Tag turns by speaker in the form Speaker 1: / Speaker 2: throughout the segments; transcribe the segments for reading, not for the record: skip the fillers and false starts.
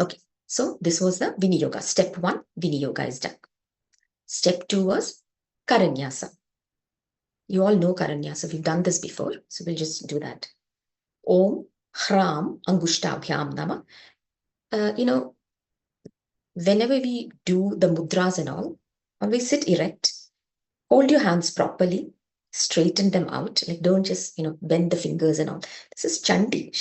Speaker 1: Okay, so this was the Viniyoga. Step 1, Viniyoga is done. Step 2 was Karanyasa. You all know Karanyasa. We've done this before, so we'll just do that. Om Hram Angushtabhyam Nama. Whenever we do the mudras and all, always sit erect, hold your hands properly, straighten them out. Like don't just, bend the fingers and all. This is Chandi.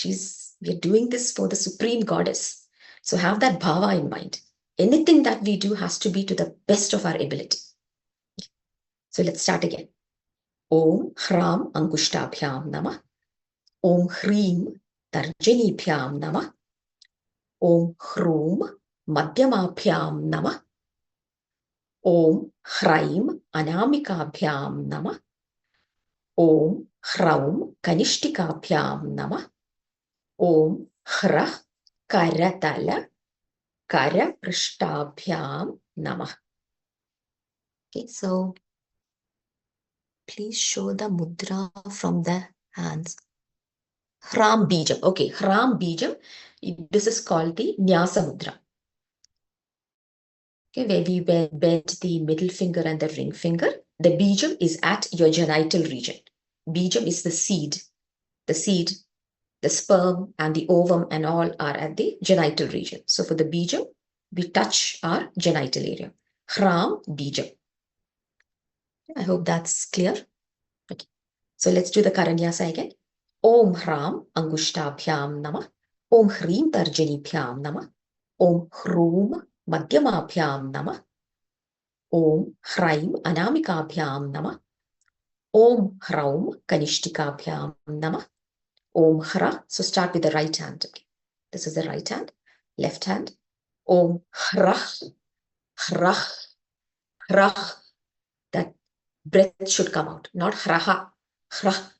Speaker 1: We're doing this for the Supreme Goddess. So have that bhava in mind. Anything that we do has to be to the best of our ability. So let's start again. Om Hram Angushtabhyam Namah. Om Hreem Tarjanibhyam Namah. Om Hroom Madhyamabhyam Namah. Om Hraim Anamikabhyam Namah. Om Hraum Kanishtikabhyam Namah. Om Hrah Karatala Karaprishtabhyam Namah. Okay, so please show the mudra from the hands. Hram Bijam. Okay, Hram Bijam. This is called the Nyasa Mudra. Okay, where we bend the middle finger and the ring finger. The Bijam is at your genital region. Bijam is the seed. The seed, the sperm and the ovum and all are at the genital region. So for the Bijam, we touch our genital area. Hram Bijam. I hope that's clear. Okay. So let's do the Karanyasa again. Om Hram Angushtabhyam Namah. Om Hreem Tarjanibhyam Namah. Om Hroom Madhyamabhyam Namah. Om Hraim Anamikabhyam Namah. Om Hraum Kanishtikabhyam Namah. Om Hra. So start with the right hand. Okay. This is the right hand. Left hand. Om Hrah. Hrah. Hrah. That breath should come out, not Hraha. Hrah.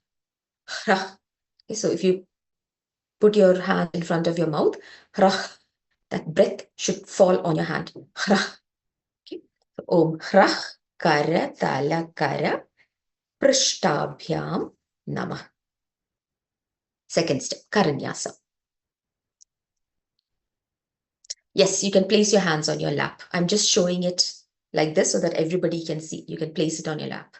Speaker 1: Hrah. Okay, so if you put your hand in front of your mouth, Hrah, that breath should fall on your hand. Hrah. Okay. So, Om Hrah Kara Tala Kara Prishtabhyam Namah. Second step, Karanyasa. Yes, you can place your hands on your lap. I'm just showing it like this so that everybody can see. You can place it on your lap.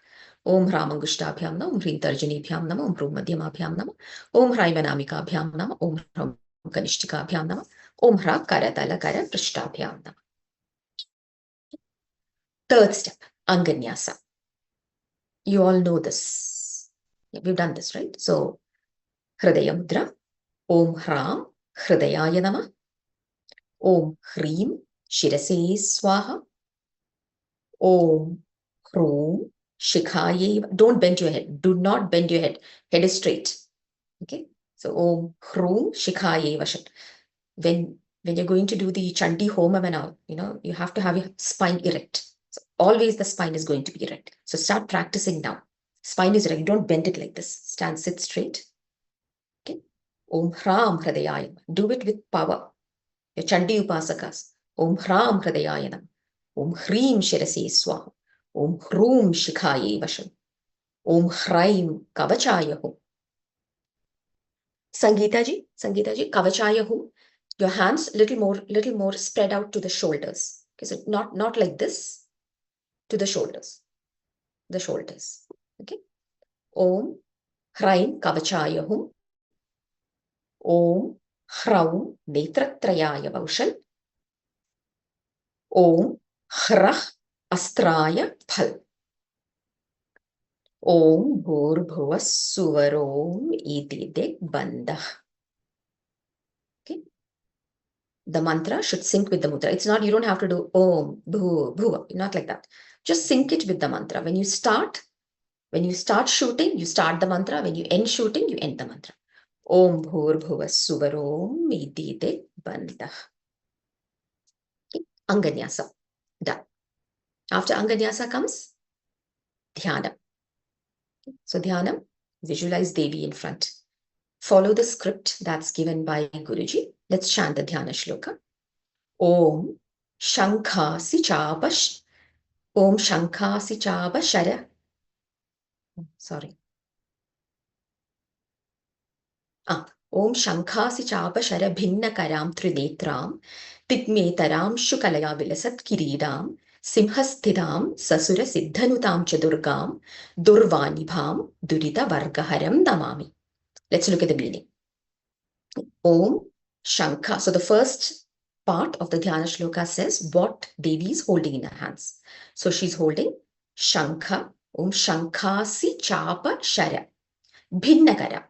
Speaker 1: Om Hramangushtabhyam Namah, Om Hrim Tarjanibhyam Namah, Om Hrum Madhyamabhyam Namah, Om Hraimanamikabhyam Namah, Om Hram Kanishtikabhyam Namah, Om Hra Karatala Kara Prishtabhyam Namah. Third step, Anganyasa. You all know this. Yeah, we've done this, right? So, Hridaya Mudra, Om Hram Hridayaya Namah, Om Hrim Shirase Swaha, Om Hroom Shikhaye. Don't bend your head. Do not bend your head. Head is straight. Okay. So Om Hroom Shikhaye Vashat. When you're going to do the Chandi Homam and all, you have to have your spine erect. So always the spine is going to be erect. So start practicing now. Spine is erect. Don't bend it like this. Stand, sit straight. Okay. Om Hram Hridayaya. Do it with power. Your Chandi Upasakas. Om Hram Hridayaya. Om Hreem Shirase Swaha. Om Hroom Shikhaye Vasham. Om Hraim Kavachaya Hum. Sangeeta ji, Kavachaya Hum. Your hands little more spread out to the shoulders. Okay, so not like this, to the shoulders. The shoulders. Okay. Om Hraim Kavachaya Hum. Om Hraum Netratrayaya Vaushal. Om Hrah Astraya Phal. Om Bhurbhuva Suvarom Iti Dek Bandah. Okay. The mantra should sync with the mudra. It's not, you don't have to do Om Bhu Bhuva, not like that. Just sync it with the mantra. When you start shooting, you start the mantra. When you end shooting, you end the mantra. Om Bhurbhuva Suvarom Iti Dek Bandah. Okay. Anganyasa. Done. After Anganyasa comes Dhyana. So Dhyanam, visualize Devi in front. Follow the script that's given by Guruji. Let's chant the Dhyana Shloka. Om Shankhasi Chabash. Om Shankhasi Chabashara. Sorry. Om Shankasi Chapa Shara Bhinna Karam Trinetram Tigmetaram Shukalaya Vilasat Kiridam Simhasthidam Sasura Siddhanutam Chadurgam Durvanibham Durita Vargaharam Damami. Let's look at the meaning. Om Shankha. So the first part of the Dhyana Shloka says what Devi is holding in her hands. So she's holding Shankha. Om Shankasi Chapa Shara. Bhinnakara.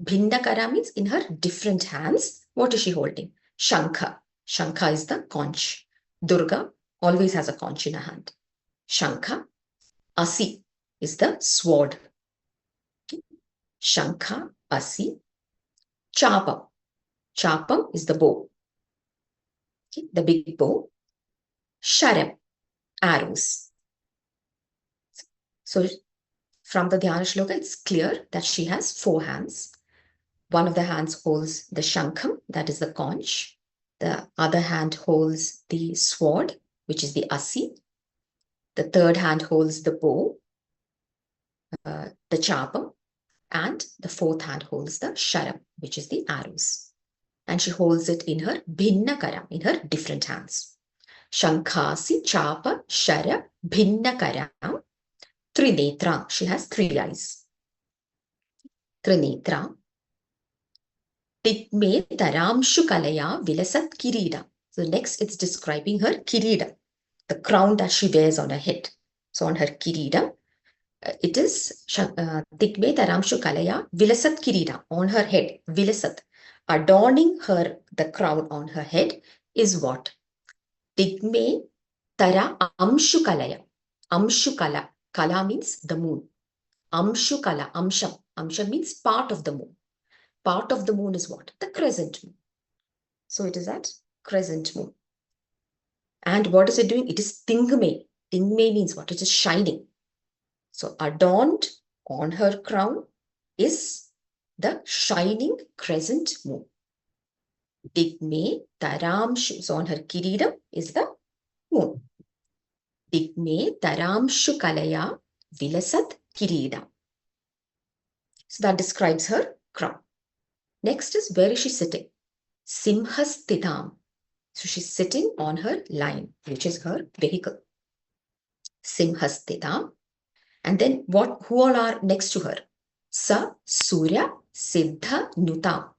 Speaker 1: Bhinnakara means in her different hands. What is she holding? Shankha. Shankha is the conch. Durga always has a conch in her hand. Shankha. Asi is the sword. Shankha, Asi. Chapa. Chapam is the bow. Okay, the big bow. Sharam, arrows. So from the Dhyana Shloka, it's clear that she has 4 hands. One of the hands holds the Shankham, that is the conch. The other hand holds the sword, which is the Asi. The third hand holds the bow, the Chapam. And the fourth hand holds the Sharam, which is the arrows. And she holds it in her Bhinnakaram, in her different hands. Shankhasi, Chapa, Shara, Bhinnakaram, Trinetra. She has 3 eyes. Trinetra. Tikme Taramshu Kalaya Vilasat Kirida. So next it's describing her Kirida, the crown that she wears on her head. So on her Kirida, it is Tikme Taramshu Kalaya Vilasat Kirida, on her head. Vilasat. Adorning her, the crown on her head is what? Tikme Tara Amshu Kalaya. Amshu Kala. Kala means the moon. Amshu Kala. Amsham. Amsham means part of the moon. Part of the moon is what? The crescent moon. So it is that crescent moon. And what is it doing? It is Tingme. Tingme means what? It is shining. So adorned on her crown is the shining crescent moon. Tingme Taramshu. So on her kiridam is the moon. Tingme Taramshu Kalaya Vilasat Kiridam. So that describes her crown. Next is, where is she sitting? Simhasthitam. So she's sitting on her lion, which is her vehicle. Simhasthitam. And then who all are next to her? Sa, Surya, Siddha, Nutam.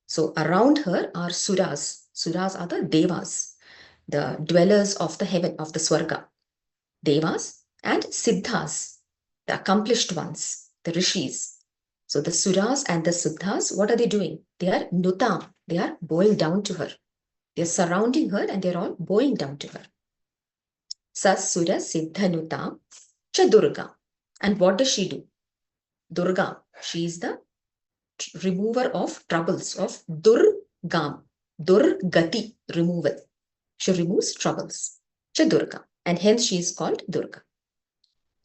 Speaker 1: So around her are Suras. Suras are the Devas, the dwellers of the heaven, of the Swarga. Devas and Siddhas, the accomplished ones, the Rishis. So the Suras and the Siddhas, what are they doing? They are Nutam. They are bowing down to her. They're surrounding her and they're all bowing down to her. Sasura Siddhanutam Cha Durga. And what does she do? Durga, she is the remover of troubles, of Durgam. Durgati, removal. She removes troubles. Cha Durga. And hence she is called Durga.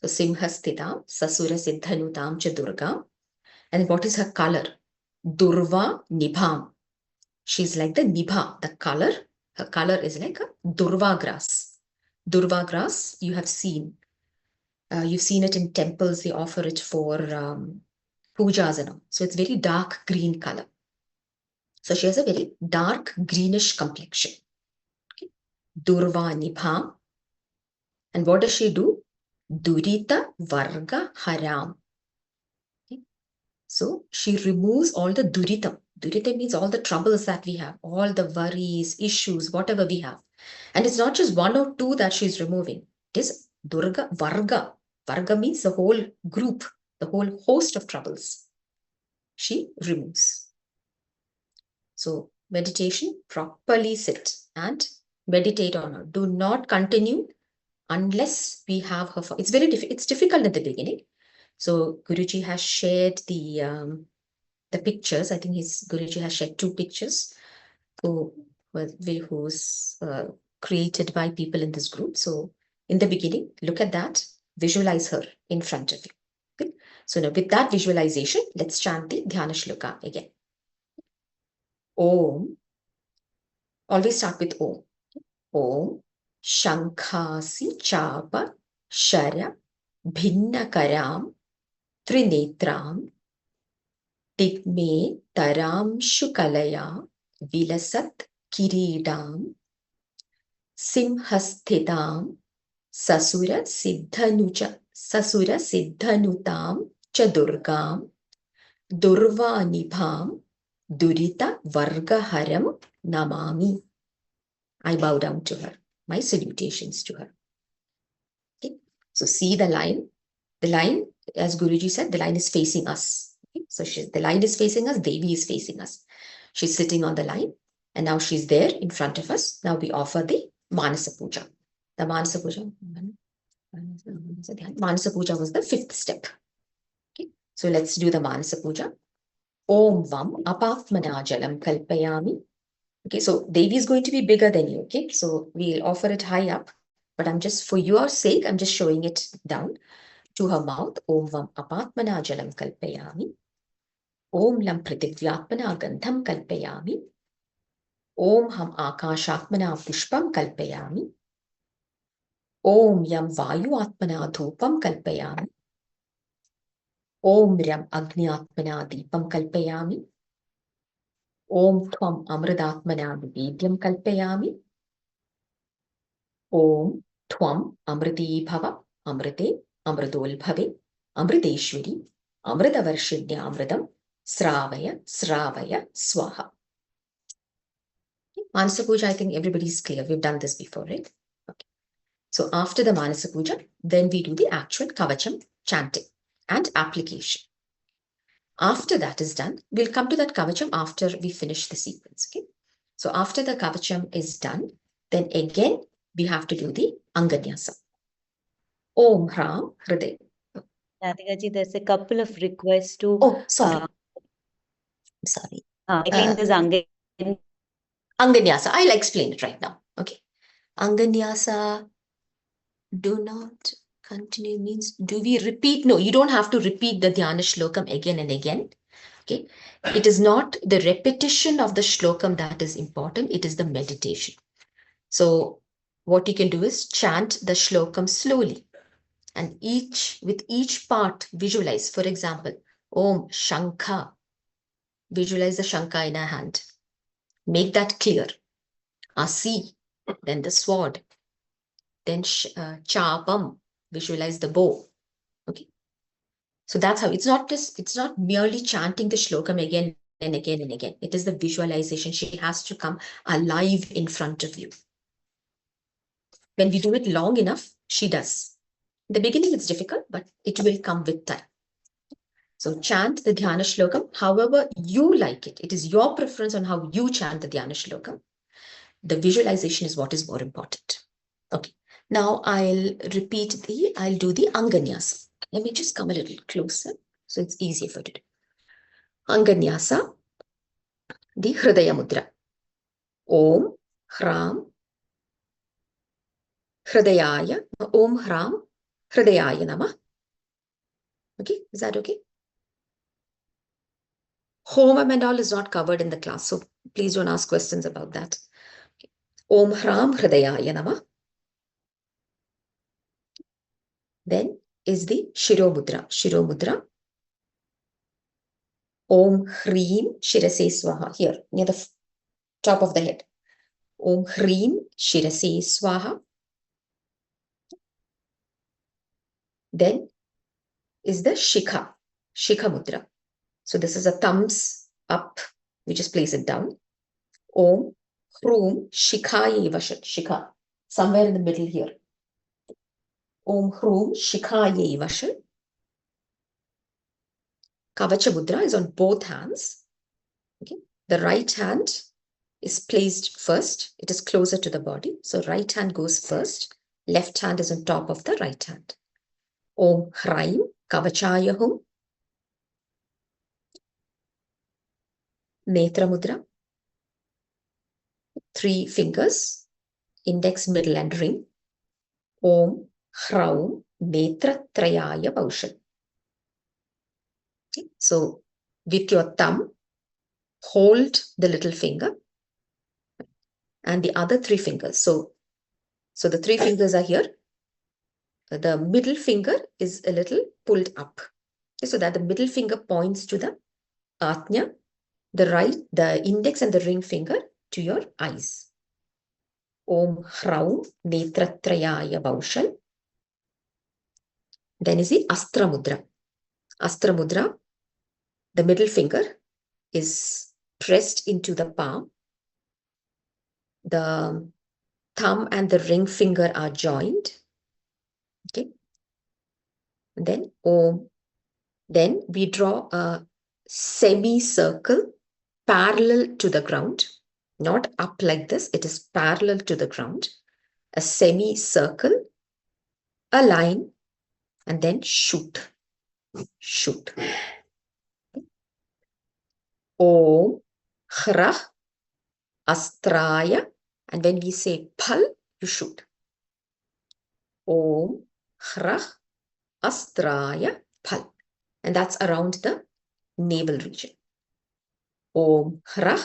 Speaker 1: So Simhasthitam, Sasura Siddhanutam Cha Durga. And what is her color? Durva Nibham. She's like the Nibha, the color. Her color is like a Durva grass. Durva grass, you have seen. You've seen it in temples. They offer it for pujas and all. So it's very dark green color. So she has a very dark greenish complexion. Okay. Durva Nibha. And what does she do? Durita Varga Haram. Okay. So she removes all the Duritam. Durita means all the troubles that we have, all the worries, issues, whatever we have. And it's not just 1 or 2 that she's removing. It is Durga Varga. Varga means the whole group, the whole host of troubles. She removes. So meditation, properly sit and meditate on her. Do not continue unless we have her. It's very it's difficult at the beginning. So Guruji has shared the pictures. I think Guruji has shared 2 pictures who's created by people in this group. So in the beginning, look at that, visualize her in front of you. Okay? So now with that visualization, let's chant the Dhyana Shloka again. Om. Always start with Om. Om Shankhasi Chapa Shara Bhinnakaram Trinetram Tigme taram shukalaya vilasat kiridam simhasthitam sasura siddhanutam cha durgam durvanibham durita vargaharam namami. I bow down to her. My salutations to her. Okay. So see the line. The line, as Guruji said, the line is facing us. Okay. So the line is facing us, Devi is facing us. She's sitting on the line and now she's there in front of us. Now we offer the Manasa Puja. The Manasa Puja. Manasa Puja was the fifth step. Okay. So let's do the Manasa Puja. Om Vam Apapmana Jalam Kalpayami. Okay, so Devi is going to be bigger than you. Okay, so we'll offer it high up, but I'm just, for your sake, I'm just showing it down to her mouth. Om Vam Apatmana Jalam Kalpayami. Om Lam Prithivyaatmana Gandham Kalpayami. Om Ham Akashatmana Pushpam Kalpayami. Om Yam Vayu Atmana Dhupam Kalpayami. Om Ram Agniatmana Deepam Kalpayami. Om Tvam Amridatmana Vidyam Kalpayami. Om Tvam Amriti Bhava Amrite Amridol Bhave Amriteshwari Amritavarshidya Amritam Sravaya Sravaya Swaha. Manasa Puja, I think everybody's clear. We've done this before, right? Okay. So after the Manasa Puja, then we do the actual Kavacham chanting and application. After that is done, we'll come to that Kavacham after we finish the sequence. Okay. So after the Kavacham is done, then again we have to do the Anganyasa. Om Hram Hriday.
Speaker 2: Radhikaji, there's a couple of requests to.
Speaker 1: Oh, sorry.
Speaker 2: Explain this
Speaker 1: Anganyasa. I'll explain it right now. Okay. Anganyasa, do not continue means, do we repeat? No, you don't have to repeat the Dhyana Shlokam again and again. Okay. It is not the repetition of the Shlokam that is important. It is the meditation. So what you can do is chant the Shlokam slowly. And with each part, visualize. For example, Om Shankha. Visualize the Shankha in a hand. Make that clear. Asi, then the sword. Then Chapam. Visualize the bow. Okay. So that's how it's not merely chanting the Shlokam again and again and again. It is the visualization. She has to come alive in front of you. When we do it long enough, she does. In the beginning, it's difficult, but it will come with time. So chant the Dhyana Shlokam however you like it. It is your preference on how you chant the Dhyana Shlokam. The visualization is what is more important. Okay. Now I'll do the Anganyasa. Let me just come a little closer so it's easier for you to do. Anganyasa, the Hridaya Mudra. Om Hram Hridayaya. Om Hram Hridayaya Namah. Okay, is that okay? Homam and all is not covered in the class, so please don't ask questions about that. Okay. Om Hram Hridayaya Namah. Then is the Shiro Mudra. Shiro Mudra. Om Hreem Shirase Swaha. Here, near the top of the head. Om Hreem Shirase Swaha. Then is the Shikha. Shikha Mudra. So this is a thumbs up. We just place it down. Om Hroom Shikhaye Vasha. Shikha. Somewhere in the middle here. Om Hroom Shikhaye Vasha. Kavacha Mudra is on both hands. Okay. The right hand is placed first. It is closer to the body. So right hand goes first. Left hand is on top of the right hand. Om Hraim Kavachayahum. Netra Mudra. 3 fingers. Index, middle and ring. Om Hraum Netra Trayaya Paushal. Okay. So with your thumb, hold the little finger and the other 3 fingers. So the 3 fingers are here. The middle finger is a little pulled up. Okay, so that the middle finger points to the Atnya, the index and the ring finger to your eyes. Om Hraum Netratrayaya Baushal. Then is the Astra Mudra. Astra Mudra, the middle finger is pressed into the palm. The thumb and the ring finger are joined. Okay. And then Om. Then we draw a semicircle parallel to the ground, not up like this, it is parallel to the ground. A semicircle, a line, and then shoot. Shoot. Om Hrah Astraya. And when we say Phal, you shoot. Om Hrah Astraya Phal. And that's around the navel region. Om Hrah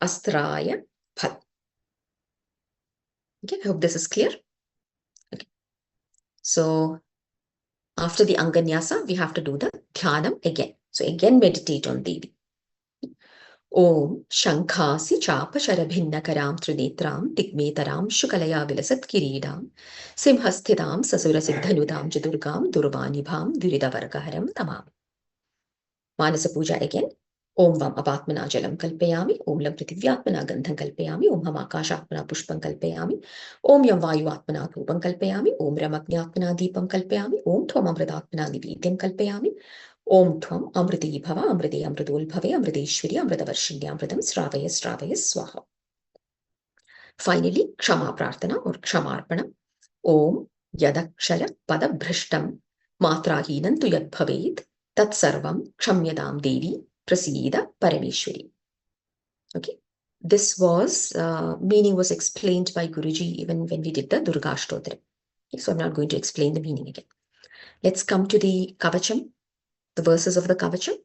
Speaker 1: Astraya Phal. Okay, I hope this is clear. Okay. So after the Anganyasa, we have to do the Dhyanam again. So again, meditate on Devi. Om Shankhasi Chapa Sharabhinnakaram Trinetram Digmetaram Shukalaya Vilasat Kiridam Simhasthidam Sasura Siddhanudam Jadurgam Durvanibham Duridavargaharam Tamam. Manasa Puja again. Om Vam Apatmana Jalam Kalpayami, Om Lam Prithivyaatmana Gandham Kalpayami, Om Ham Akashatmana Pushpam Kalpayami, Om Yam Vayuatmana Dhupam Kalpayami, Om Ramagnyatmana Deepam Kalpayami, Om Thvam Amritatmana Nivedyam Kalpayami, Om Thvam Amriti Bhava, Amrite Amritol Bhave, Amriteshwari, Amritavarshini, Amritam Sravaya Sravaya Swaha. Finally, Kshama Prarthana or Kshamarpana. Om Yadakshara Padabhrishtam Matrahinam tu Yad Bhavet Tat Sarvam Kshamyadam Devi Prasida Parameshwari. Okay. This was, meaning was explained by Guruji even when we did the Durga Ashtotra. Okay, so I'm not going to explain the meaning again. Let's come to the Kavacham, the verses of the Kavacham.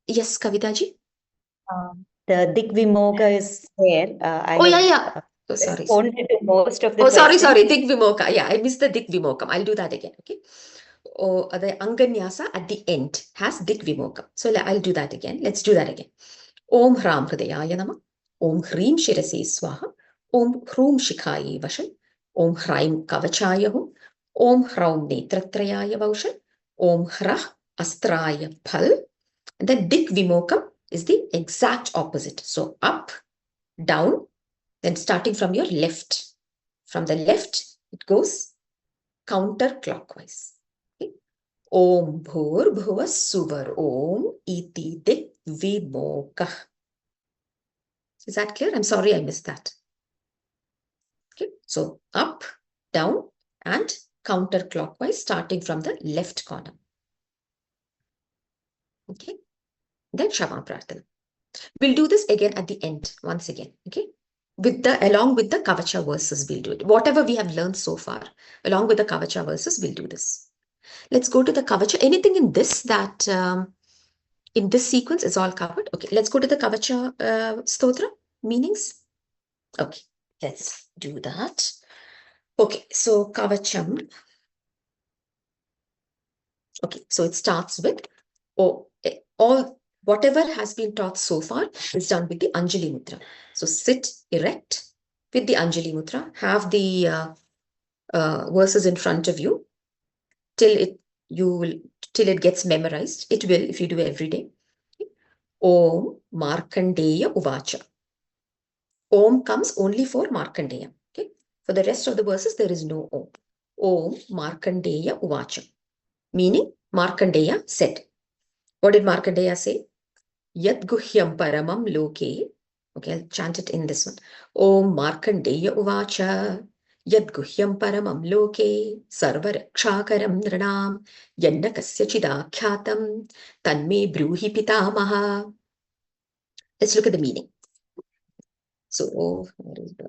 Speaker 1: Yes, Kavitaji?
Speaker 2: The Digvimoga is there.
Speaker 1: Yeah. Oh, sorry.
Speaker 2: Responded to most of the
Speaker 1: questions.
Speaker 2: sorry.
Speaker 1: Digvimoka. Yeah, I missed the Digvimokam. I'll do that again. Okay. The Anganyasa at the end has Digvimoka. So I'll do that again. Let's do that again. Om Hram Hridayaya Nama. Om Hrim Shirase Swaha. Om Hrum Shikhaye Vashal. Om Hraim Kavachayahu. Om Hraum Netratrayaya Vaushal. Om Hrah Astraya Phal. And then Digvimokam is the exact opposite. So up, down, then starting from your left. From the left, it goes counterclockwise. Okay. Om Bhur Bhuva Suvar Om Iti Digvimoka. Is that clear? I'm sorry I missed that. Okay. So up, down, and counterclockwise, starting from the left corner. Okay. Then Shama Prarthana. We'll do this again at the end, once again. Okay. Along with the Kavacha verses, we'll do it. Whatever we have learned so far, along with the Kavacha verses, we'll do this. Let's go to the Kavacha. Anything in this that, in this sequence is all covered? Okay, let's go to the Kavacha Stotra meanings. Okay, let's do that. Okay, so Kavacham. Okay, so it starts with, whatever has been taught so far is done with the Anjali Mudra. So sit erect with the Anjali Mudra. Have the verses in front of you till it gets memorized. It will if you do every day. Om Markandeya uvacha. Om comes only for Markandeya. Okay. For the rest of the verses, there is no Om. Om Markandeya uvacha. Meaning, Markandeya said. What did Markandeya say? Yad guhyam paramam loke. Okay, I'll chant it in this one. Om Markandeya uvacha. Yad guhyam paramam loke. Sarvarakshakaram nranam. Yanna kasya chidakyatam. Tanme bruhi pitamaha. Let's look at the meaning. So, where is the...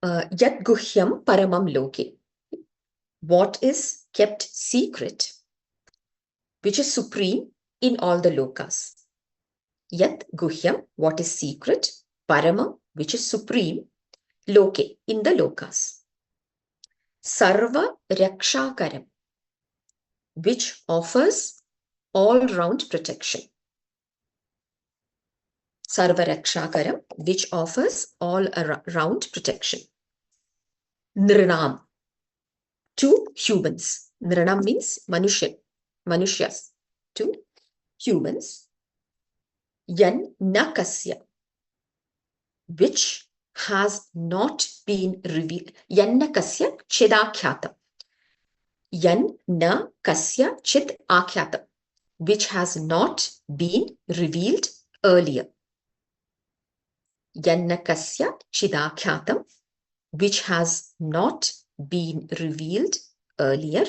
Speaker 1: Yat guhyam paramam loke. What is kept secret, which is supreme in all the lokas. Yat guhyam, what is secret, paramam, which is supreme, Loke, in the lokas. Sarva Rakshakaram, which offers all-round protection. Sarva Rakshakaram, which offers all-round protection. Nrinam, to humans. Nrinam means Manushyas, to humans. Yan Nakasya, which has not been revealed. Yan Nakasya Chidakhyata. Yan na kasya chit akhyata, which has not been revealed earlier. Yan na kasya chidakyatam, which has not been revealed earlier.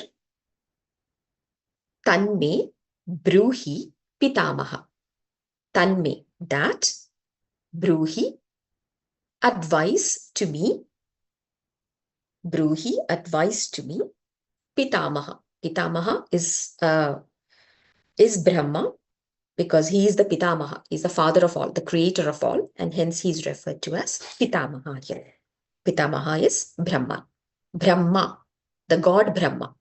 Speaker 1: Tanme bruhi pitamaha. Tanme, that. Bruhi, advise to me. Bruhi, advise to me. Pitamaha. Pitamaha is Brahma, because he is the Pitamaha, he is the father of all, the creator of all, and hence he is referred to as Pitamaha here. Pitamaha is Brahma. Brahma, the god Brahma.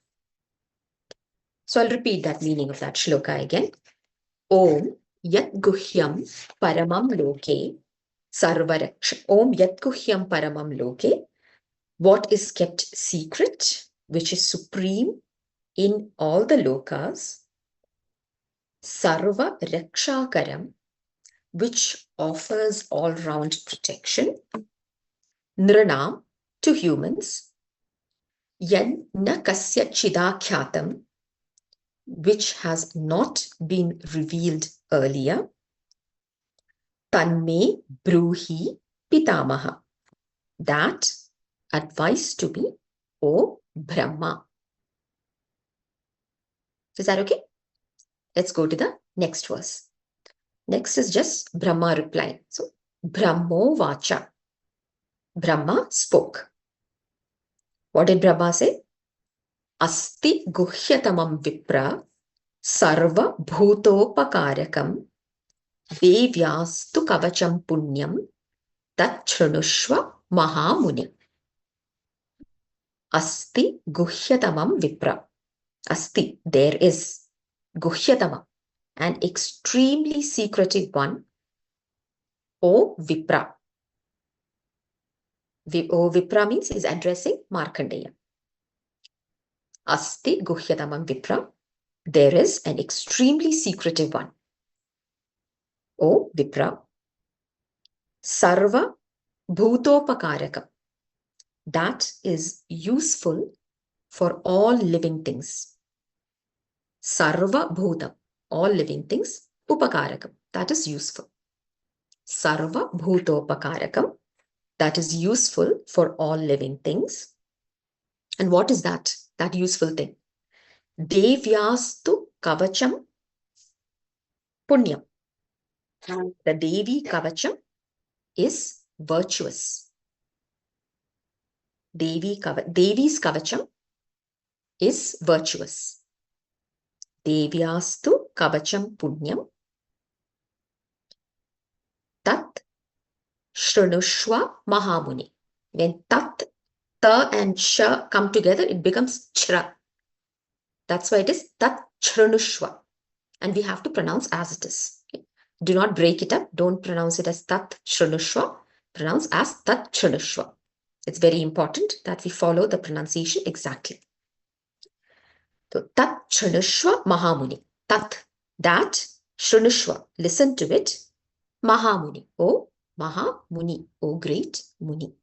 Speaker 1: So I'll repeat that meaning of that shloka again. Om Yat Guhyam Paramam Loke Sarvaraksha. Om Yat Guhyam Paramam Loke. What is kept secret, which is supreme in all the lokas. Sarva Rakshakaram, which offers all-round protection. Nranam, to humans. Yan na kasya chidakyatam, which has not been revealed earlier. Tanme bruhi pitamaha, that advice to me, O Brahma. Is that okay? Let's go to the next verse. Next is just Brahma replying. So, Brahmo uvacha. Brahma spoke. What did Brahma say? Asti guhyatamam vipra sarva bhutopakarakam devyastu kavacham punyam tat chrunushva mahamuni. Asti guhyatamam vipra. Asti, there is. Guhyatamam, an extremely secretive one. O Vipra. O Vipra means is addressing Markandeya. Asti Guhyatamam Vipra. There is an extremely secretive one. O Vipra. Sarva Bhutopakarakam. That is useful for all living things. Sarva Bhutam, all living things. Upakarakam, that is useful. Sarva Bhutopakarakam, that is useful for all living things. And what is that useful thing? Devyastu Kavacham Punyam. The Devi Kavacham is virtuous. Devi's Kavacham is virtuous. Devyastu Kavacham Punyam Tat Shrunushva Mahamuni. When Tat, Ta and Sha come together, it becomes Chra. That's why it is Tat Shrunushva. And we have to pronounce as it is. Okay? Do not break it up. Don't pronounce it as Tat Shrunushva. Pronounce as Tat Shrunushva. It's very important that we follow the pronunciation exactly. So, Tat Shrunushva Mahamuni. Tat, that, Shrunushva, listen to it. Mahamuni, O Mahamuni, O great Muni.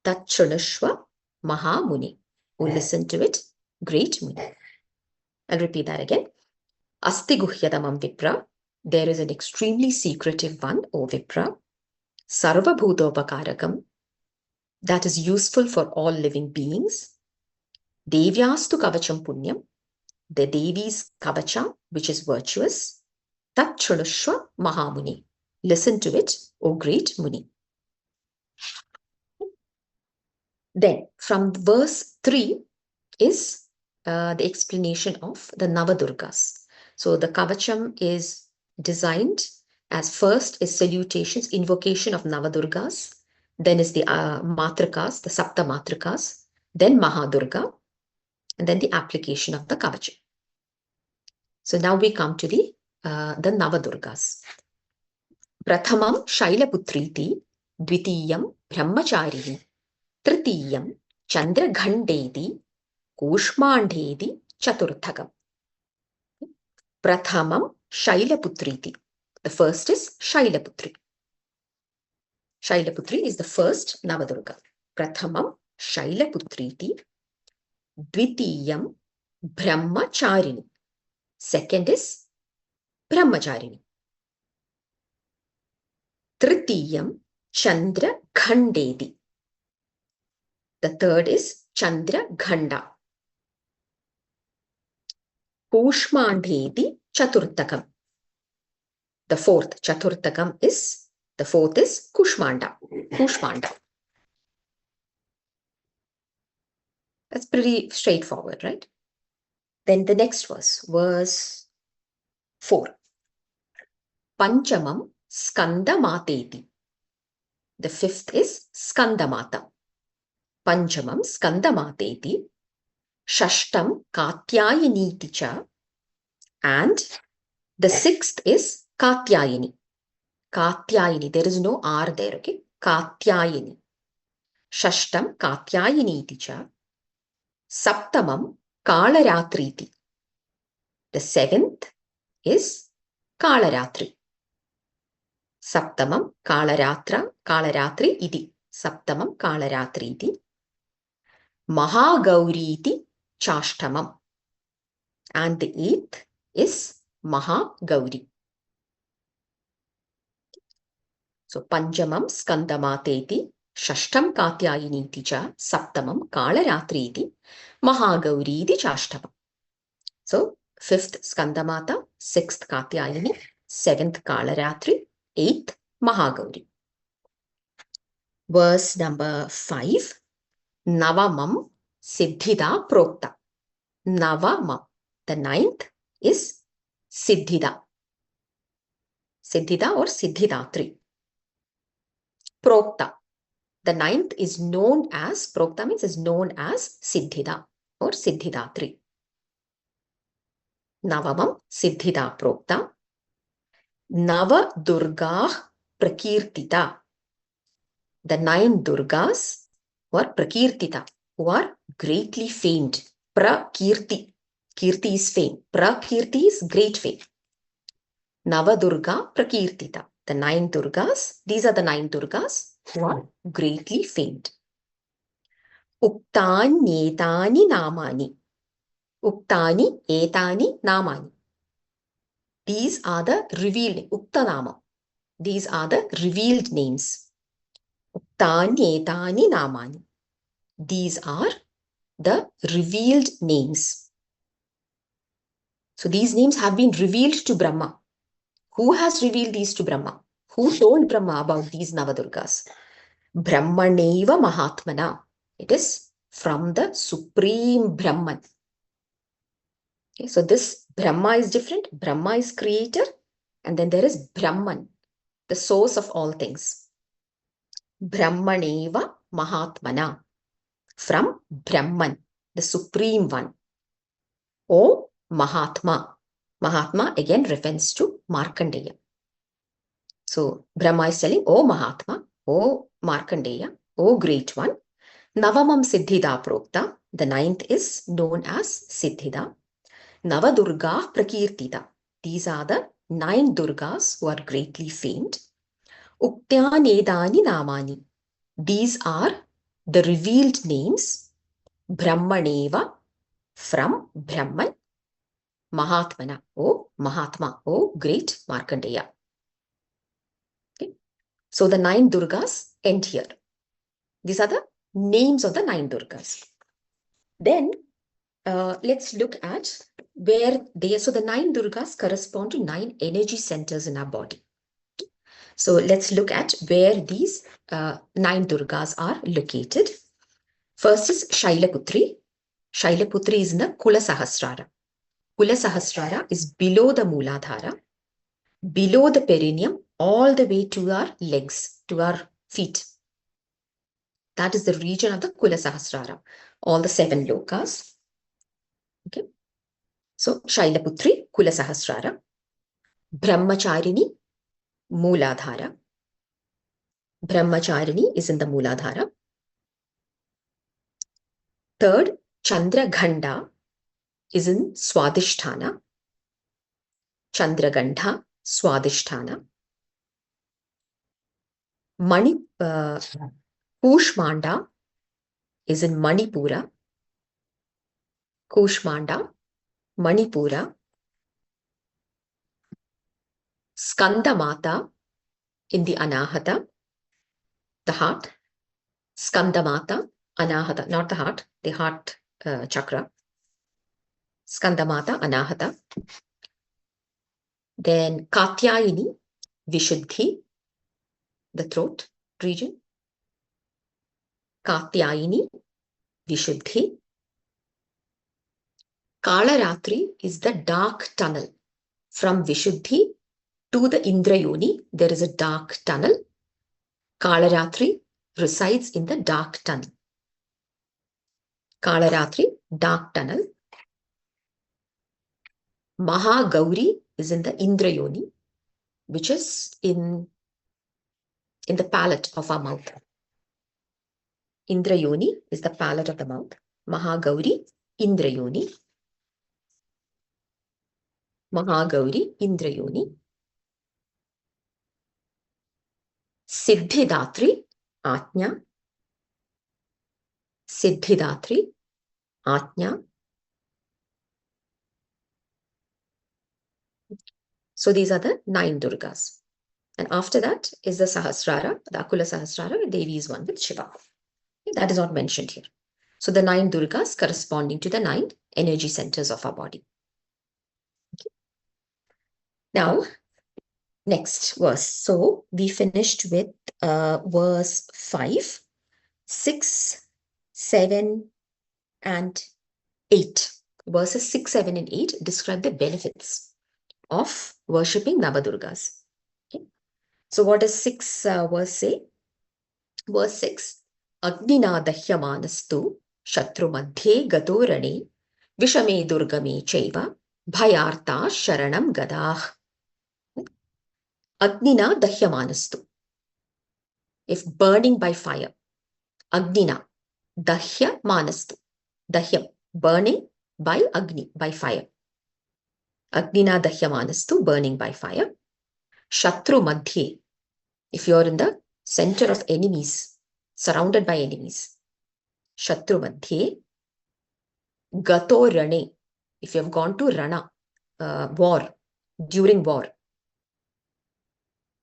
Speaker 1: Tat Shrunushva Mahamuni, O listen to it, great Muni. I'll repeat that again. Asti Guhyatamam Vipra, there is an extremely secretive one, O Vipra. Sarva Bhutopakarakam, that is useful for all living beings. Devyastu Kavacham Punyam, the Devi's Kavacha, which is virtuous. Tat Shrunushva Mahamuni, listen to it, O great Muni. Then from verse 3 is the explanation of the Navadurgas. So the Kavacham is designed as first is salutations, invocation of Navadurgas. Then is the Matrikas, the Sapta Matrikas, then Mahadurga, and then the application of the Kavacha. So now we come to the Navadurgas. Prathamam Shailaputriti, Dvitiyam Brahmacharini, Tritiyam Chandraghandedi, Kushmandhedi, Chaturthakam. Prathamam Shailaputriti. The first is Shailaputri. Shailaputri is the first Navadurga. Prathamam Shailaputriti. Dvitiyam Brahmacharini. Second is Brahmacharini. Tritiyam Chandra Ghandedi. The third is Chandra Ghanda. Kushmandhedi Chaturthakam. The fourth Chaturthakam is, the fourth is Kushmanda. Kushmanda. That's pretty straightforward, right? Then the next verse 4. Panchamam Skandamateti. The fifth is Skandamata. Panchamam Skandamateti. Shashtam Katyayani cha. And the sixth is Katyayani. Katyayani. There is no R there, okay? Katyayani. Shashtam Katyayani cha. Saptamam Kalaratriti. The seventh is Kalaratri. Saptamam Kalaratri iti. Saptamam Kalaratri iti. Mahagauriti Chashtamam. And the eighth is Mahagauri. So Panchamam Skandamateti, Shashtam Katyayiniti cha, Saptamam Kalaratriti, Mahagauriti Chashtamam. So fifth Skandamata, sixth Katyayini, seventh Kalaratri, eighth Mahagauri. Verse number 5. Navamam Siddhida Prokta. Navamam. The ninth is Siddhida. Siddhida or Siddhidatri. Prokta. The ninth is known as, Prokta means is known as Siddhida or Siddhidatri. Navamam Siddhida Prokta. Nava Durga Prakirtita. The 9 Durgas who are Prakirtita, who are greatly famed. Prakirti. Kirti is fame. Prakirti is great fame. Navadurga Prakirtita. The 9 Durgas, these are the 9 Durgas who are greatly famed. Uktani etani namani. Uktani etani namani. These are the revealed, Uktanama. These are the revealed names. Uktani etani namani. These are the revealed names. So these names have been revealed to Brahma. Who has revealed these to Brahma? Who told Brahma about these Navadurgas? Brahmaneva Mahatmana. It is from the Supreme Brahman. Okay, so this Brahma is different. Brahma is creator. And then there is Brahman, the source of all things. Brahmaneva Mahatmana. From Brahman, the Supreme One. O Mahatma. Mahatma again refers to Markendeya. So Brahma is telling, O Mahatma, O Markendeya, O Great One. Navamam Siddhida Prokta. The 9th is known as Siddhida. Navadurga Prakirtita. These are the 9 Durgas who are greatly famed. Uktyanedani Namani. These are the revealed names. Brahmaneva, from Brahman. Mahatmana, O Mahatma, O great Markandeya. Okay. So the 9 Durgas end here. These are the names of the 9 Durgas. Then let's look at where they are. So the 9 Durgas correspond to 9 energy centers in our body. So let's look at where these 9 Durgas are located. First is Shailaputri. Shailaputri is in the Kula Sahasrara. Kula Sahasrara is below the Mooladhara, below the perineum, all the way to our legs, to our feet. That is the region of the Kula Sahasrara, all the 7 lokas. Okay. So, Shailaputri, Kula Sahasrara. Brahmacharini, Mooladhara. Brahmacharini is in the Mooladhara. Third, Chandragandha is in Swadhisthana. Chandragandha, Swadhisthana. Kushmanda is in Manipura. Kushmanda, Manipura. Skandamata in the Anahata, the heart. Skandamata, Anahata, not the heart, the heart chakra. Skandamata, Anahata. Then Katyayini, Vishuddhi, the throat region. Katyayini, Vishuddhi. Kalaratri is the dark tunnel. From Vishuddhi to the Indrayoni, there is a dark tunnel. Kalaratri resides in the dark tunnel. Kalaratri, dark tunnel. Mahagauri is in the Indrayoni, which is in the palate of our mouth. Indrayoni is the palate of the mouth. Mahagauri, Indrayoni. Mahagauri, Indrayoni. Siddhidatri, Atnya. Siddhidatri, Atnya. So these are the 9 Durgas. And after that is the Sahasrara, the Akula Sahasrara, Devi is one with Shiva. That is not mentioned here. So the 9 Durgas corresponding to the 9 energy centers of our body. Okay. Now, next verse. So we finished with verse 5, 6, 7, and 8. Verses 6, 7, and 8 describe the benefits of worshipping Navadurgas. Okay. So what does 6 verse say? Verse 6, Agnina dahyamanastu shatru madhye gatorane vishame durgame chaiva bhayarta sharanam gadah. Agnina dahyamanastu. If burning by fire. Agnina dahyamanastu. Dahyam, burning by Agni, by fire. Agnina dahyamanastu, burning by fire. Shatru madhye. If you're in the center of enemies, surrounded by enemies. Shatru madhye. Gato rane. If you have gone to Rana, war, during war.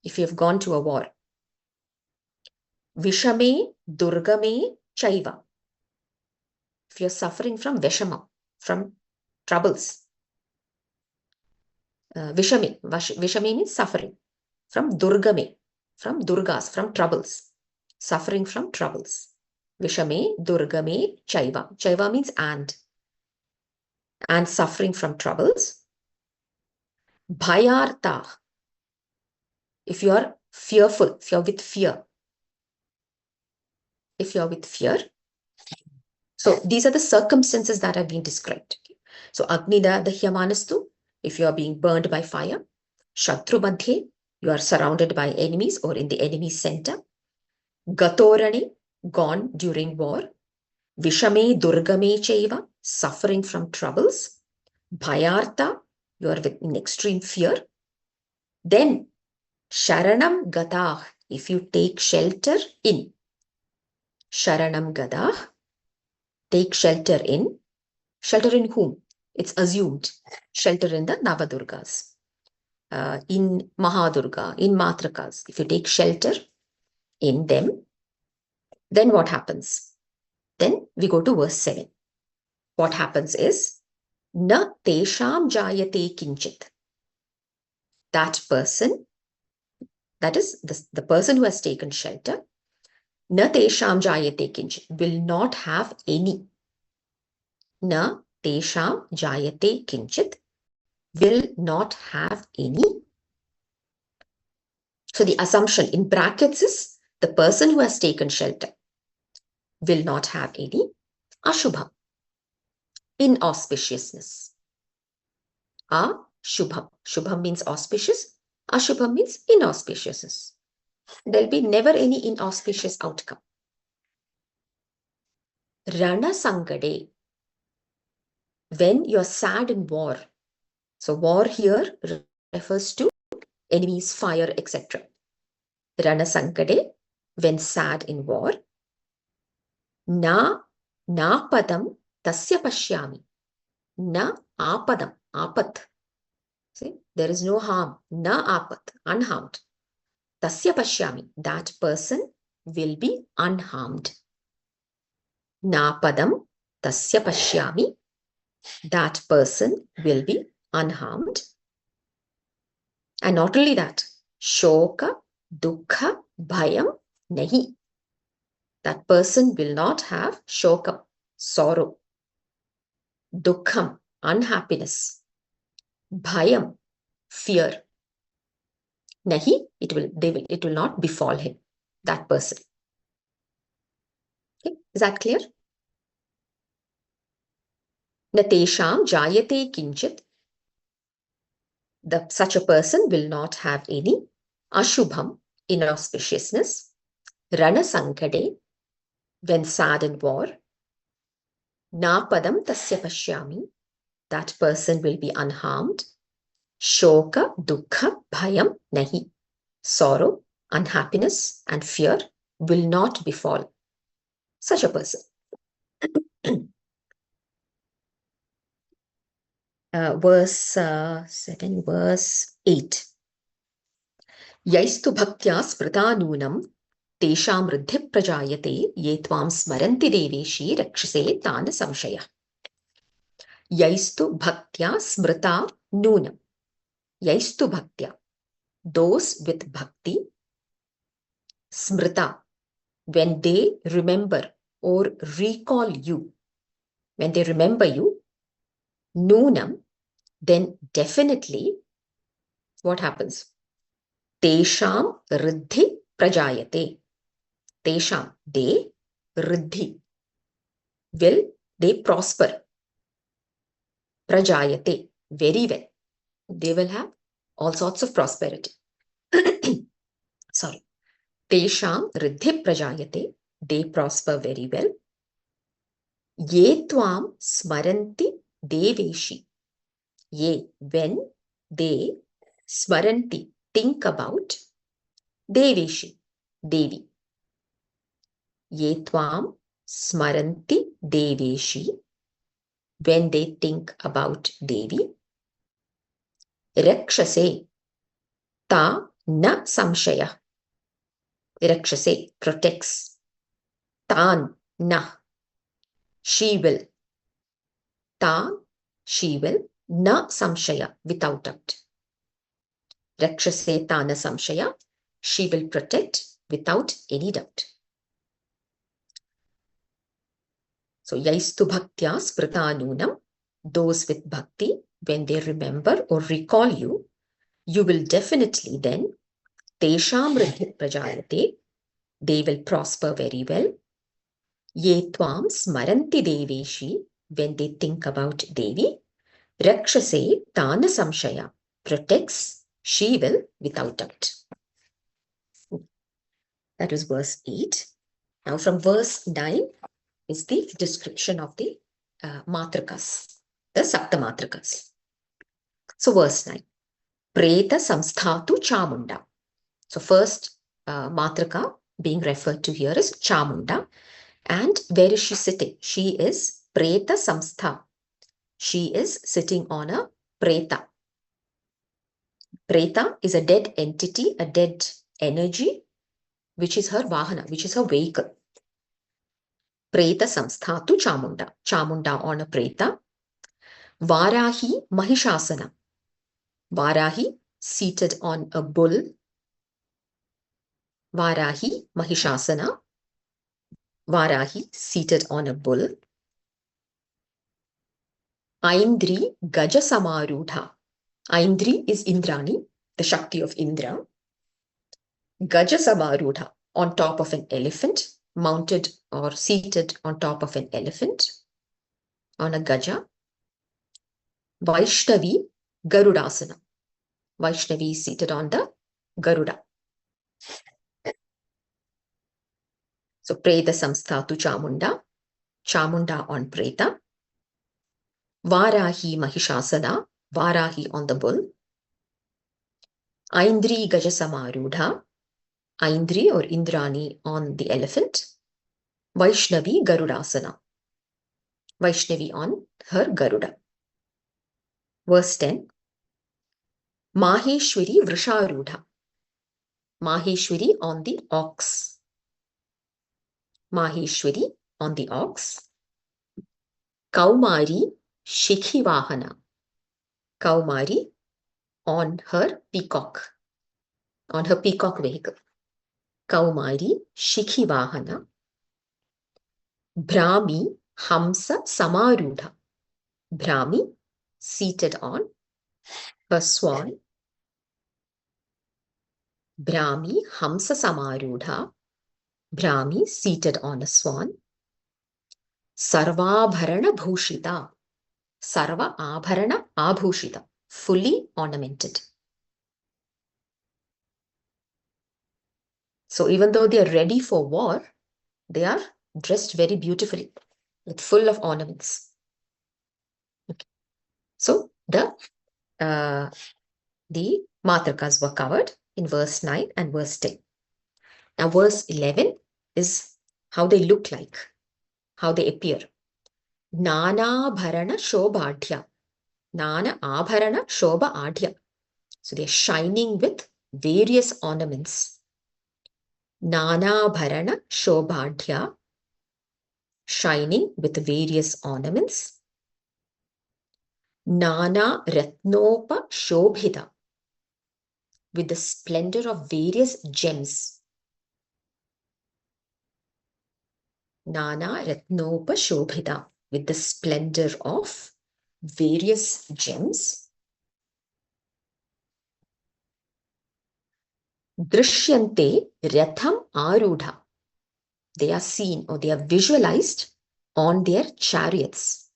Speaker 1: If you have gone to a war. Vishame durgame chaiva. If you're suffering from vishama, from troubles. Vishame. Vishame means suffering. From durgame, from durgas, from troubles. Suffering from troubles. Vishame durgame chaiva. Chaiva means and suffering from troubles. Bhayarta. If you are fearful, if you are with fear. If you are with fear. So these are the circumstances that have been described. So Agnida dahyamanastu, if you are being burned by fire. Shatru madhye, you are surrounded by enemies or in the enemy center. Gatorane, gone during war. Vishame durgame chaiva, suffering from troubles. Bhayarta, you are in extreme fear. Then sharanam gadah, if you take shelter in. Sharanam gadah, take shelter in. Shelter in whom? It's assumed. Shelter in the Navadurgas. In Mahadurga, in Matrakas. If you take shelter in them, then what happens? Then we go to verse 7. What happens is, Na tesham jayate kinchit. That person, that is the person who has taken shelter, Na tesham jayate kinchit, will not have any. Na tesham jayate kinchit, will not have any. So the assumption in brackets is the person who has taken shelter. will not have any ashubham, inauspiciousness. Ashubham. Shubham means auspicious. Ashubham means inauspiciousness. There'll be never any inauspicious outcome. Rana Sangade. When you're sad in war. So war here refers to enemies, fire, etc. Rana Sangade, when sad in war. Na padam tasya pashyami. Na apadam, apat. See, there is no harm. Na apat, unharmed. Tasya pashyami, that person will be unharmed. Na padam tasya pashyami, that person will be unharmed. And not only that, shoka, dukkha, bhayam, nahi. That person will not have shokam, sorrow, dukkham, unhappiness, bhayam, fear. Nahi, it will not befall him, that person. Okay, is that clear? Natesham jayate kinchit. Such a person will not have any ashubham, inauspiciousness. Rana sankade, when sad in war. Napadam tasya pashyami, that person will be unharmed. Shoka, dukkha, bhayam, nahi. Sorrow, unhappiness, and fear will not befall such a person. Verse 7, verse 8. Yaistu bhaktya smritanunam tesham riddhi prajayate ye tvam smaranti deveshi rakshase tana samshaya. Yaistu bhaktya smrita nunam. Yaistu bhaktya. Those with bhakti. Smrita. When they remember or recall you. When they remember you. Nunam. Then definitely what happens? Tesham riddhi prajayate. Tesham, they, riddhi, will they prosper. Prajayate, very well. They will have all sorts of prosperity. Sorry. Tesham riddhi prajayate, they prosper very well. Ye tvam smaranti deveshi. Ye, when they smaranti, think about deveshi, Devi. Ye tvam smaranti deveshi, when they think about Devi. Rakshase, ta na samshaya. Rakshase, protects. Tan, na, she will. Ta, she will. Na samshaya, without doubt. Rakshase tana samshaya, she will protect without any doubt. So, yaistu bhaktya smritanunam, those with bhakti, when they remember or recall you, you will definitely then, tesham riddhi prajayate, they will prosper very well. Ye tvam smaranti deveshi, when they think about Devi. Rakshase tana samshaya, protects, she will without doubt. That was verse 8. Now from verse 9 is the description of the matrikas, the sapta matrikas. So verse 9. Preta samsthatu chamunda. So first matrika being referred to here is chamunda. And where is she sitting? She is preta samstha. She is sitting on a preta. Preta is a dead entity, a dead energy, which is her vahana, which is her vehicle. Preta samsthatu chamunda. Chamunda on a preta. Varahi mahishasana. Varahi seated on a bull. Varahi mahishasana. Varahi seated on a bull. Aindri gaja samarudha. Aindri is Indrani, the Shakti of Indra. Gaja samarudha, on top of an elephant. mounted or seated on top of an elephant, on a gaja. Vaishnavi, Garudasana. Vaishnavi is seated on the Garuda. So Preta Samsthatu Chamunda, Chamunda on Preta. Varahi Mahishasana, Varahi on the bull. Aindri Gajasamarudha, Aindri or Indrani on the elephant. Vaishnavi Garudasana, Vaishnavi on her Garuda. Verse 10. Maheshwari Vrisharudha, Maheshwari on the ox. Maheshwari on the ox. Kaumari Shikhivahana, Kaumari on her peacock vehicle. Kaumari Shikhivahana. Brahmi Hamsa Samarudha, Brahmi seated on her swan. Brahmi Hamsa Samarudha, Brahmi seated on a swan. Sarvabharana Bhushita, Sarva Abharana Abhushita, fully ornamented. So even though they are ready for war, they are dressed very beautifully, with full of ornaments. Okay. So the matrakas were covered in verse 9 and verse 10. Now verse 11 is how they look like, how they appear. Nana Bharana Shobhadhya, Nana Abharana Shobha Adhya. So they are shining with various ornaments. Nana Bharana Shobhadhya, shining with various ornaments. Nana Ratnopa Shobhita, with the splendor of various gems. Nana Ratnopa Shobhita, with the splendor of various gems. Drishyante Ratham Arudha, they are seen or they are visualized on their chariots.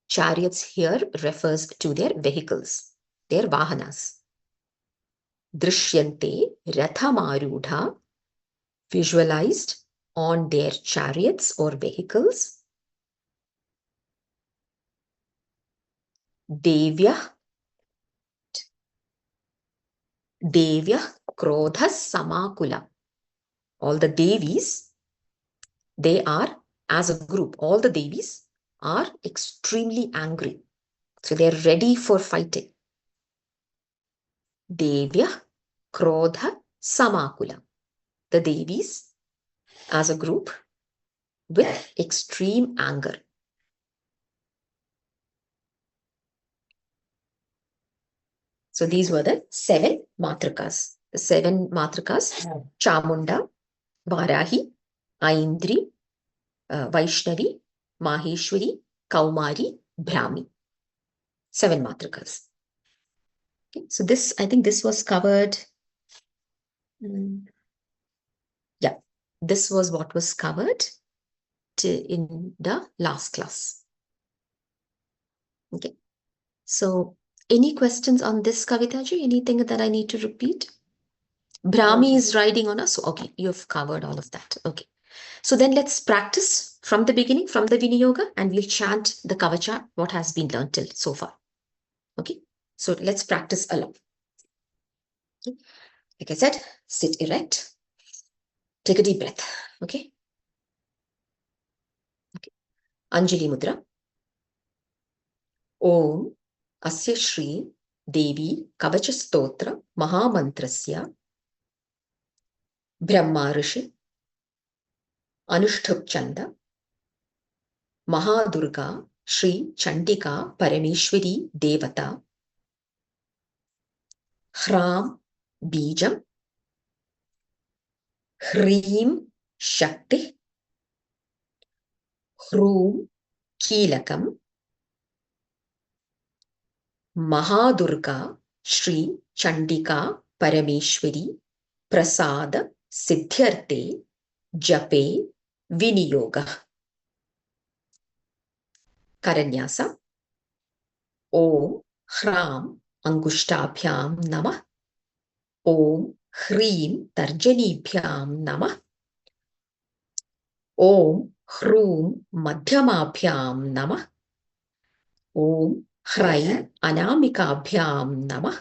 Speaker 1: Chariots here refers to their vehicles, their vahanas. Drishyante Ratham Arudha, visualized on their chariots or vehicles. Devya Krodha Samakula. All the Devis, they are as a group, all the Devis are extremely angry. So they are ready for fighting. Devya Krodha Samakula. The Devis as a group with extreme anger. So these were the 7 matrakas. The 7 matrakas, Chamunda, Varahi, Aindri, Vaishnavi, Maheshwari, Kaumari, Brahmi. 7 matrakas. Okay, so this, I think this was covered. Yeah, this was what was covered in the last class. Okay, so any questions on this, Kavitaji? Anything that I need to repeat? Brahmi is riding on us. So, okay, you've covered all of that. Okay. So then let's practice from the beginning, from the Viniyoga, and we'll chant the Kavacha, what has been learned till so far. Okay. So let's practice along. Okay. Like I said, sit erect. Take a deep breath. Okay. Okay. Anjali Mudra. Om Asya Shri Devi Kavacha Stotra Mahamantrasya Brahma Rishi Anushthap Chanda Mahadurga Shri Chandika Parameshwari Devata Hram Bijam Hreem Shakti Hroom Keelakam Mahadurga Shri Chandika Parameshwari Prasada Siddhyarte Jape विनियोगः। करन्यास ॐ ह्रां अङ्गुष्ठाभ्यां नमः। ॐ ह्रीं तर्जनीभ्यां नमः। ॐ ह्रूं मध्यमाभ्यां नमः। ॐ ह्रैं अनामिकाभ्यां नमः।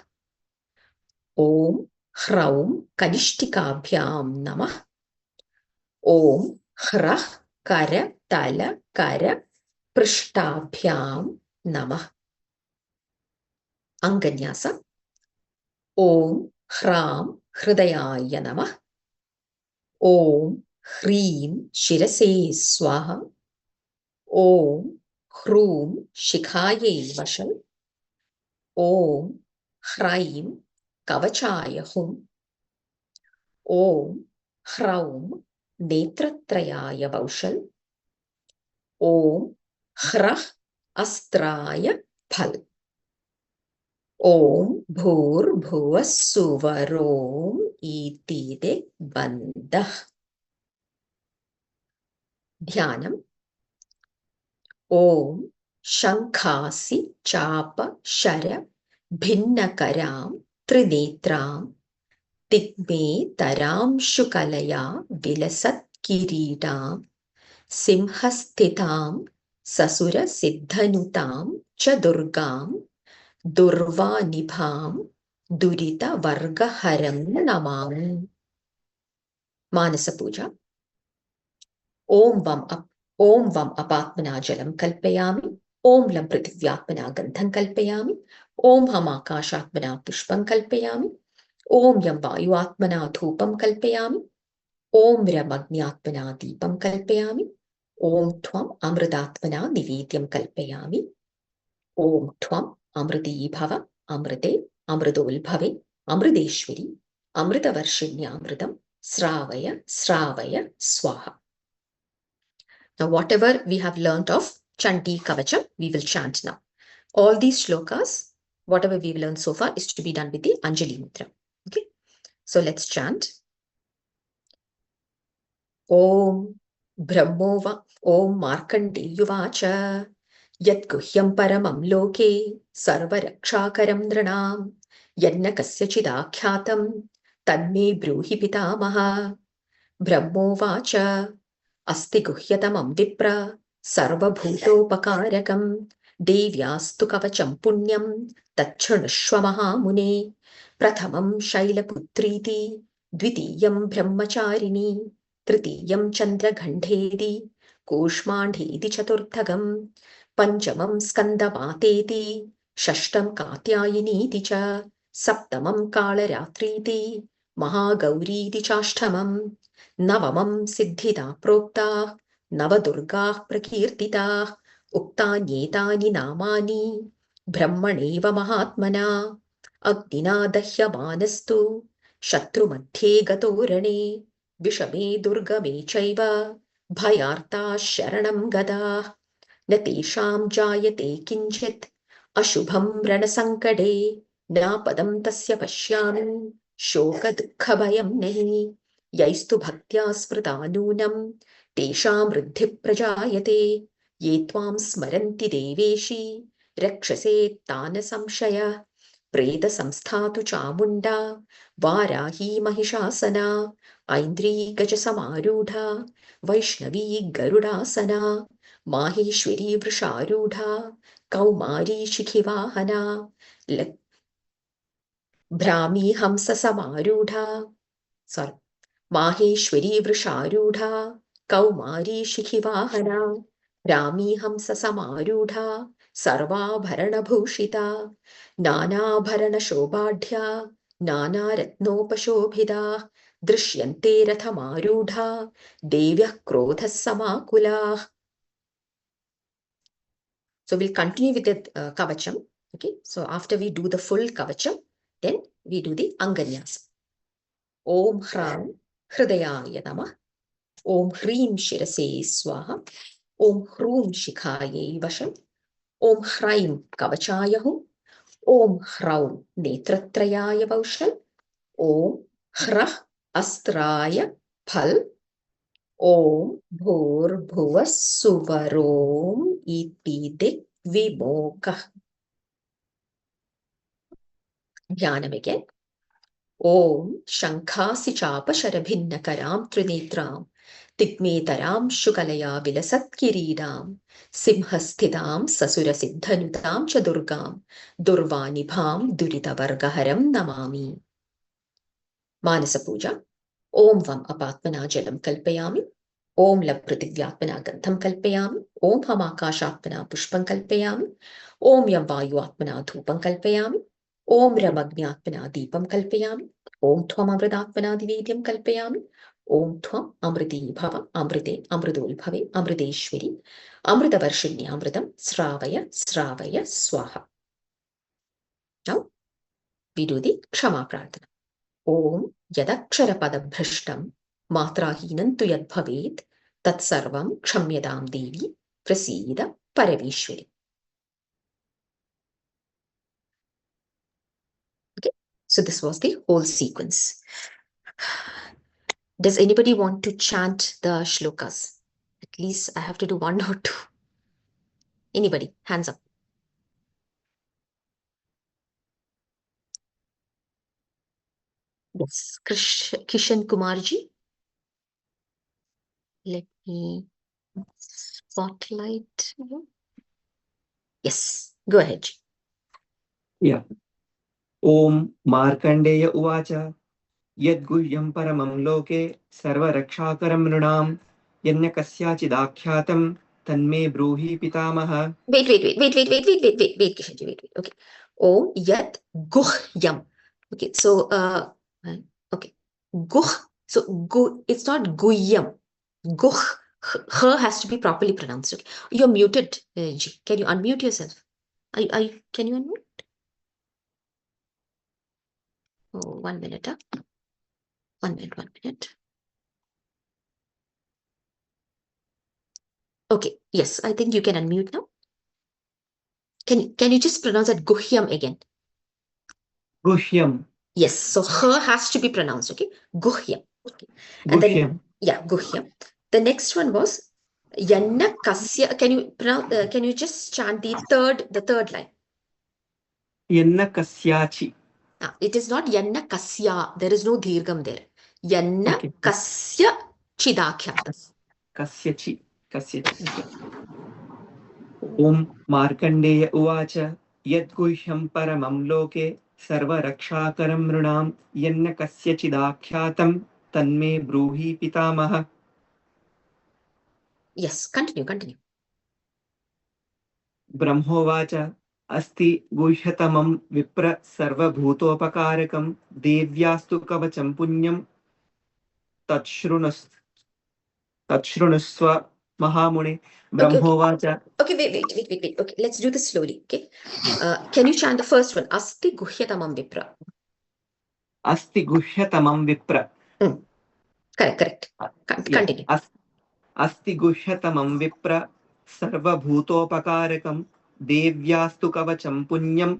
Speaker 1: ॐ ह्रौं कनिष्ठिकाभ्यां नमः। ॐ ह्रः करतल कर पृष्ठाभ्यां नमः। अङ्गन्यास ॐ ह्रां हृदयाय नमः। ॐ ह्रीं शिरसे स्वाहा। ॐ ह्रूं शिखायै वशम्। ॐ ह्रैं कवचाय हुम्। ॐ ह्रौं नेत्रत्रयाय वौषल्। ॐ ह्रः अस्त्राय फल्। ॐ भूर्भुवः सुवरोम् इति बन्धः। ध्यानम् ॐ शङ्खासि चाप शर भिन्नकरां त्रिनेत्रां तिग्मे तरांशुकलया विलसत्किरीटां सिंहस्थितां ससुरसिद्धनुतां च दुर्गां दुर्वानिभां दुरितवर्गहरं नमामि। मानसपूजा ॐ वं अपात्मना जलं कल्पयामि। ॐ लं पृथिव्यात्मना गन्धं कल्पयामि। ॐ हम आकाशात्मना पुष्पं कल्पयामि। ॐ यं वायुआत्मना धूपं कल्पयामि। ॐ रम् अग्न्यात्मना दीपं कल्पयामि। ॐ त्वम् अमृतात्मना निवेद्यं कल्पयामि। ॐ त्वम् अमृती भव अमृते अमृतोद्भवे अमृतेश्वरी अमृतवर्षिण्यामृतं श्रावय श्रावय स्वाहा. Now, whatever we have learnt of Chanti Kavacham, we will chant now. All these shlokas, whatever we've learned so far, is to be done with the Anjali Mudra. Okay, so let's chant. Om Brahmova Om Markandeya uvacha Yat guhyam paramam loke sarvarakshakaram nranam Yanna kasyachidakyatam Tanme bruhi pitamaha. Brahmovacha अस्ति गुह्यतमं विप्र सर्वभूतोपकारकं देव्यास्तु कवचं पुण्यं तच्छृणुष्व महामुने. प्रथमं शैलपुत्रीति द्वितीयं ब्रह्मचारिणी तृतीयं चन्द्रघण्टेति कूष्माण्डेति चतुर्थकं पञ्चमं स्कन्दमातेति षष्ठं कात्यायनीति च सप्तमं कालरात्रीति महागौरीति चाष्टमम् नवमं सिद्धिदा प्रोक्ताः नवदुर्गाः प्रकीर्तिताः उक्तान्येतानि नामानि ब्रह्मणैव महात्मना. अग्निना दह्यमानस्तु शत्रुमध्ये गतोरणे विषमे दुर्गमे चैव भयार्ताः शरणं गताः न तेषां जायते किञ्चित् अशुभं रणसङ्कटे नापदं तस्य पश्यामि शोकदुःखभयं नहि. यैस्तु भक्त्या स्मृता नूनं तेषां वृद्धिः प्रजायते ये त्वां स्मरन्ति देवेशि रक्षसे तान् संशयः. प्रेतसंस्थातु चामुण्डा वाराही महिषासना ऐन्द्री गजसमारूढा वैष्णवी गरुडासना माहेश्वरी वृषारूढा कौमारी शिखिवाहना भ्रामी हंससमारूढा माहेश्वरी वृषारूढा कौमारी शिखिवाहना रामी हंससमारूढा सर्वाभरणभूषिता नानाभरणशोभाढ्या नानारत्नोपशोभिता दृश्यन्ते रथमारूढा देव्यः क्रोधः समाकुलाः. So we'll continue with the kavacham. Okay, so after we do the full kavacham, then we do the anganyasa. Om Hram Hridayaya Namah. Om Hrim Shirase Swaha. Om Hrum Shikhaye Vasham. Om Hraim Kavachayahum. Om Hraum Netratrayaya Vaushal. Om Hrah Astraya Phal. Om Bhurbhuvah Suvarom Iti Vikvimokah. Dhyanam again. Om Shankasi Chapa Sharabhinnakaram Trinetram Tigmetaram Shukalaya Vilasat Kiridam Simhasthidam Sasura Siddhanutam Chadurgam Durvanibham Durita Vargaharam Namami. Manasa Puja. Om Vam Apatmana Jalam Kalpayami. Om Lab Prithivyatmana Gandham Kalpayami. Om Hamakashatmana Pushpam Kalpayami. Om Yam Vayuatmana Dhupam Kalpayami. Om Ramagnyatmana Deepam Kalpayami. Om Twam Amridatmana Divedyam Kalpayami. Om Twam Amriti Bhava Amrite Amridol Bhave Amrideshwari Amritavarshini Amritam Sravaya Sravaya Swaha. Now we do the Kshama Prarthana. Om Yadaksharapadabrishtam Matrahinam tu yad bhavet Tat sarvam kshamyadam devi Prasida Paravishwari. Okay, so this was the whole sequence. Does anybody want to chant the shlokas? At least I have to do one or two. Anybody? Hands up. Yes, Kishan Kumarji. Let me spotlight you. Yes, go ahead.
Speaker 3: Yeah. Om Markandeya uvacha Yadguhyam paramam loke sarvarakshakaram nrinam yanyakasyachidakhyatam tanme bruhi pitamaha.
Speaker 1: Wait, Kishanji, wait. Okay. Om Yat Guhyam. Okay, so okay. Guh. So gu, it's not Guyam. Guh. H has to be properly pronounced. Okay. You're muted, Ji. Can you unmute yourself? Can you unmute? Oh, 1 minute. 1 minute. Okay, yes, I think you can unmute now. Can you just pronounce that Guhyam again?
Speaker 3: Guhyam.
Speaker 1: Yes, so H has to be pronounced, okay? Guhyam. Okay. And
Speaker 3: Guhyam.
Speaker 1: then, yeah, Guhyam. The next one was Yanna Kasya. Can you pronounce? Can you just chant the third line?
Speaker 3: Yannakasyachi.
Speaker 1: It is not Yanna Kasya. There is no Dirgam there. Yanna
Speaker 3: Okay.
Speaker 1: Kasya Chidakhyata.
Speaker 3: Kasyachi. Om Markandeya uvacha Yadguhyam paramam loke sarvarakshakaram nrinam yanyakasyachidakhyatam tanme bruhi pitamaha.
Speaker 1: Yes, continue.
Speaker 3: ब्रह्मोवाच अस्ति गुह्यतमं विप्र सर्वभूतोपकारकं देव्यास्तु कवचं पुण्यं तच्छृणुस्व महामुने. ब्रह्मोवाच.
Speaker 1: Okay, wait. Okay, let's do this slowly. Okay, can you chant the first one? Asti Guhyatamam Vipra.
Speaker 3: अस्ति गुह्यतमं विप्र.
Speaker 1: Correct. Continue.
Speaker 3: अस्ति गुह्यतमं विप्र सर्वभूतोपकारकं देव्यास्तु कवचं पुण्यं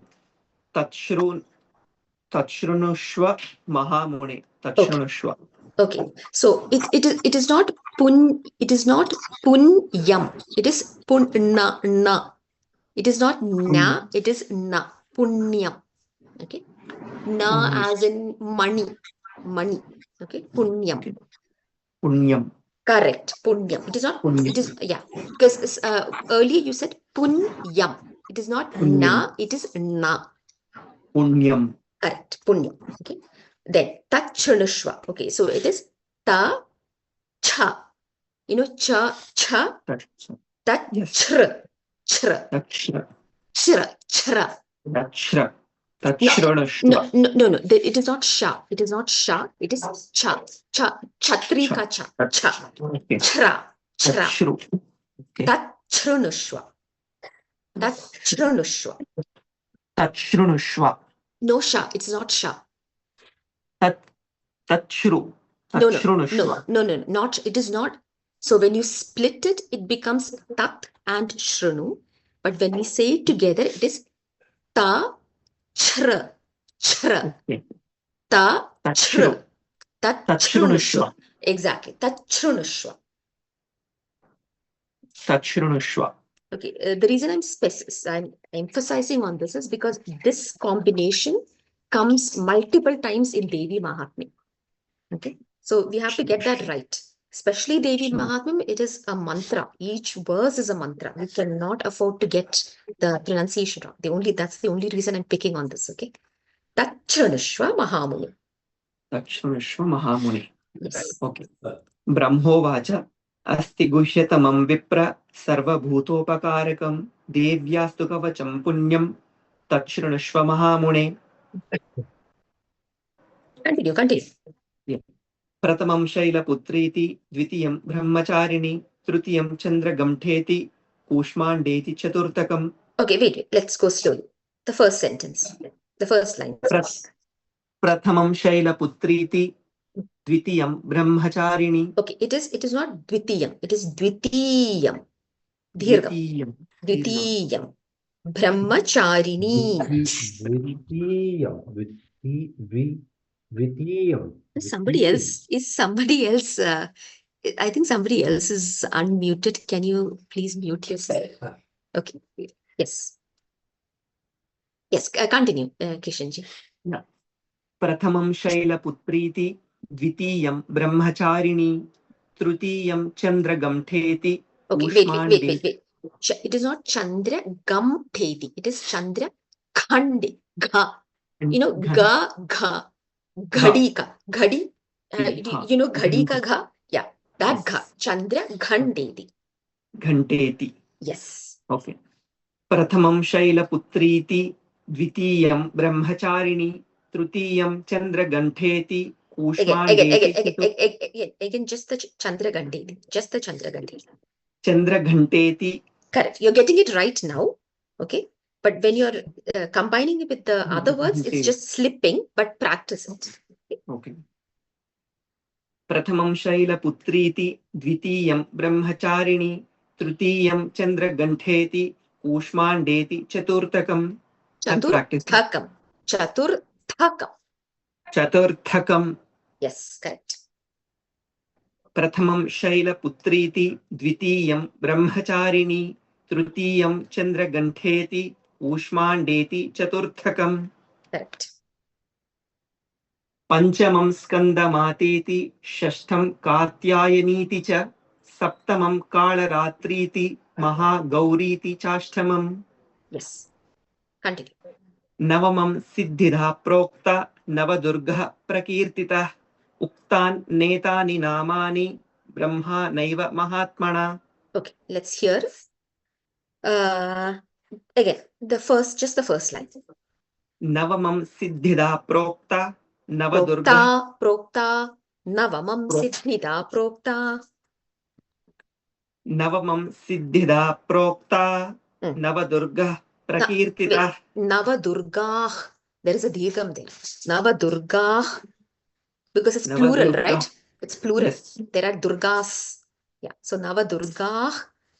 Speaker 3: तच्छृणुष्व महामुने. तच्छृणुष्व.
Speaker 1: Okay, so it is not punyam, it is punna. It is not na, it is na, punyam. Okay, na as in money. Okay, punyam. Correct, punyam. It is not. It is, yeah, because earlier you said punyam. It is not na, it is na.
Speaker 3: Punyam.
Speaker 1: Correct, punyam. Okay. Then tachrunushva. Okay, so it is ta cha. You know, cha tat
Speaker 3: Yes.
Speaker 1: chra. No. It is not sha. It is not sha. It is cha. Chatri ka cha. Chra.
Speaker 3: Okay.
Speaker 1: Tachrunushva. No sha. It is not sha.
Speaker 3: Tachru.
Speaker 1: No, not. It is not. So when you split it, it becomes tat and shrunu. But when we say it together, it is ta chra.
Speaker 3: Okay.
Speaker 1: Ta chra.
Speaker 3: Tachrunushva.
Speaker 1: Exactly. Tachrunushva.
Speaker 3: Tachrunashva.
Speaker 1: Okay, the reason I'm emphasizing on this is because this combination comes multiple times in Devi Mahatmya. Okay, so we have to get that right. Especially Devi
Speaker 3: Sure.
Speaker 1: Mahatmya, it is a mantra. Each verse is a mantra. We cannot afford to get the pronunciation wrong. That's the only reason I'm picking on this. Okay, Tachrunashva Mahamuni.
Speaker 3: Tachrunashva Mahamuni.
Speaker 1: Yes.
Speaker 3: Okay. Brahmovacha. Asti guhyatamam vipra sarvabhutopakarikam devyastu kavacham punyam tachrunashva mahamune.
Speaker 1: Continue.
Speaker 3: प्रथमं शैलपुत्रीति द्वितीयं ब्रह्मचारिणी तृतीयं चन्द्रगम्ठेति कूष्माण्डेति चतुर्थकम्.
Speaker 1: Okay, wait. Let's go slowly. The first sentence, the first line.
Speaker 3: प्रथमं शैलपुत्रीति द्वितीयं Brahmacharini.
Speaker 1: Okay, it is not dvitiyam, it is dvitiyam. Dirgham. Dvitiyam. Brahmacharini.
Speaker 4: Dvitiyam.
Speaker 1: Somebody else, I think somebody else is unmuted. Can you please mute yourself? Okay, yes. Yes, continue, Kishanji.
Speaker 3: प्रथमं शैलपुत्रीति द्वितीयं ब्रह्मचारिणी तृतीयं चन्द्रगम्ठेति
Speaker 1: Okay, wait. It is not Chandra Gamtheti. It is Chandra Khandi. Gha. You know, Gha. Ghadi ka. Ghadi. You know, Ghadi ka gha? Yeah, that gha. Chandra Ghandeti.
Speaker 3: घण्टेति.
Speaker 1: Yes.
Speaker 3: Okay. प्रथमं शैलपुत्रीति द्वितीयं ब्रह्मचारिणी तृतीयं चन्द्रगण्ठेति कूष्माण्डेति.
Speaker 1: Again, just the Chandra Ghandeti. Just the Chandra Ghandeti.
Speaker 3: चन्द्रघण्टेति.
Speaker 1: Correct. You're getting it right now. Okay. But when you're combining it with the other words, it's just slipping, but practice it.
Speaker 3: Okay. प्रथमं शैलपुत्रीति द्वितीयं ब्रह्मचारिणी तृतीयं चन्द्रगण्ठेति कूष्माण्डेति चतुर्थकम्. चतुर्थकम्.
Speaker 1: Yes, correct.
Speaker 3: प्रथमं शैलपुत्रीति द्वितीयं ब्रह्मचारिणी तृतीयं चन्द्रगण्ठेति कूष्माण्डेति चतुर्थकम्.
Speaker 1: Correct.
Speaker 3: पंचमं स्कन्दमातेति षष्ठं कात्यायनीति च सप्तमं कालरात्रीति महागौरीति चाष्टमम्.
Speaker 1: Yes. Continue.
Speaker 3: नवमं सिद्धिदा प्रोक्ता नवदुर्गः प्रकीर्तितः उक्तान् नेतानि नामानि ब्रह्मा नैव महात्मना.
Speaker 1: Okay, let's hear. Again, just the first line.
Speaker 3: नवमं सिद्धिदा प्रोक्ता नवदुर्गः.
Speaker 1: Prokta. Navamam siddhida prokta.
Speaker 3: नवमं सिद्धिदा प्रोक्ता नवदुर्गः प्रकीर्तितः.
Speaker 1: Navadurgah. There is a dirgham there. Navadurgah. Because it's plural, right? It's plural. Yes. There are durgas. Yeah. So Navadurgah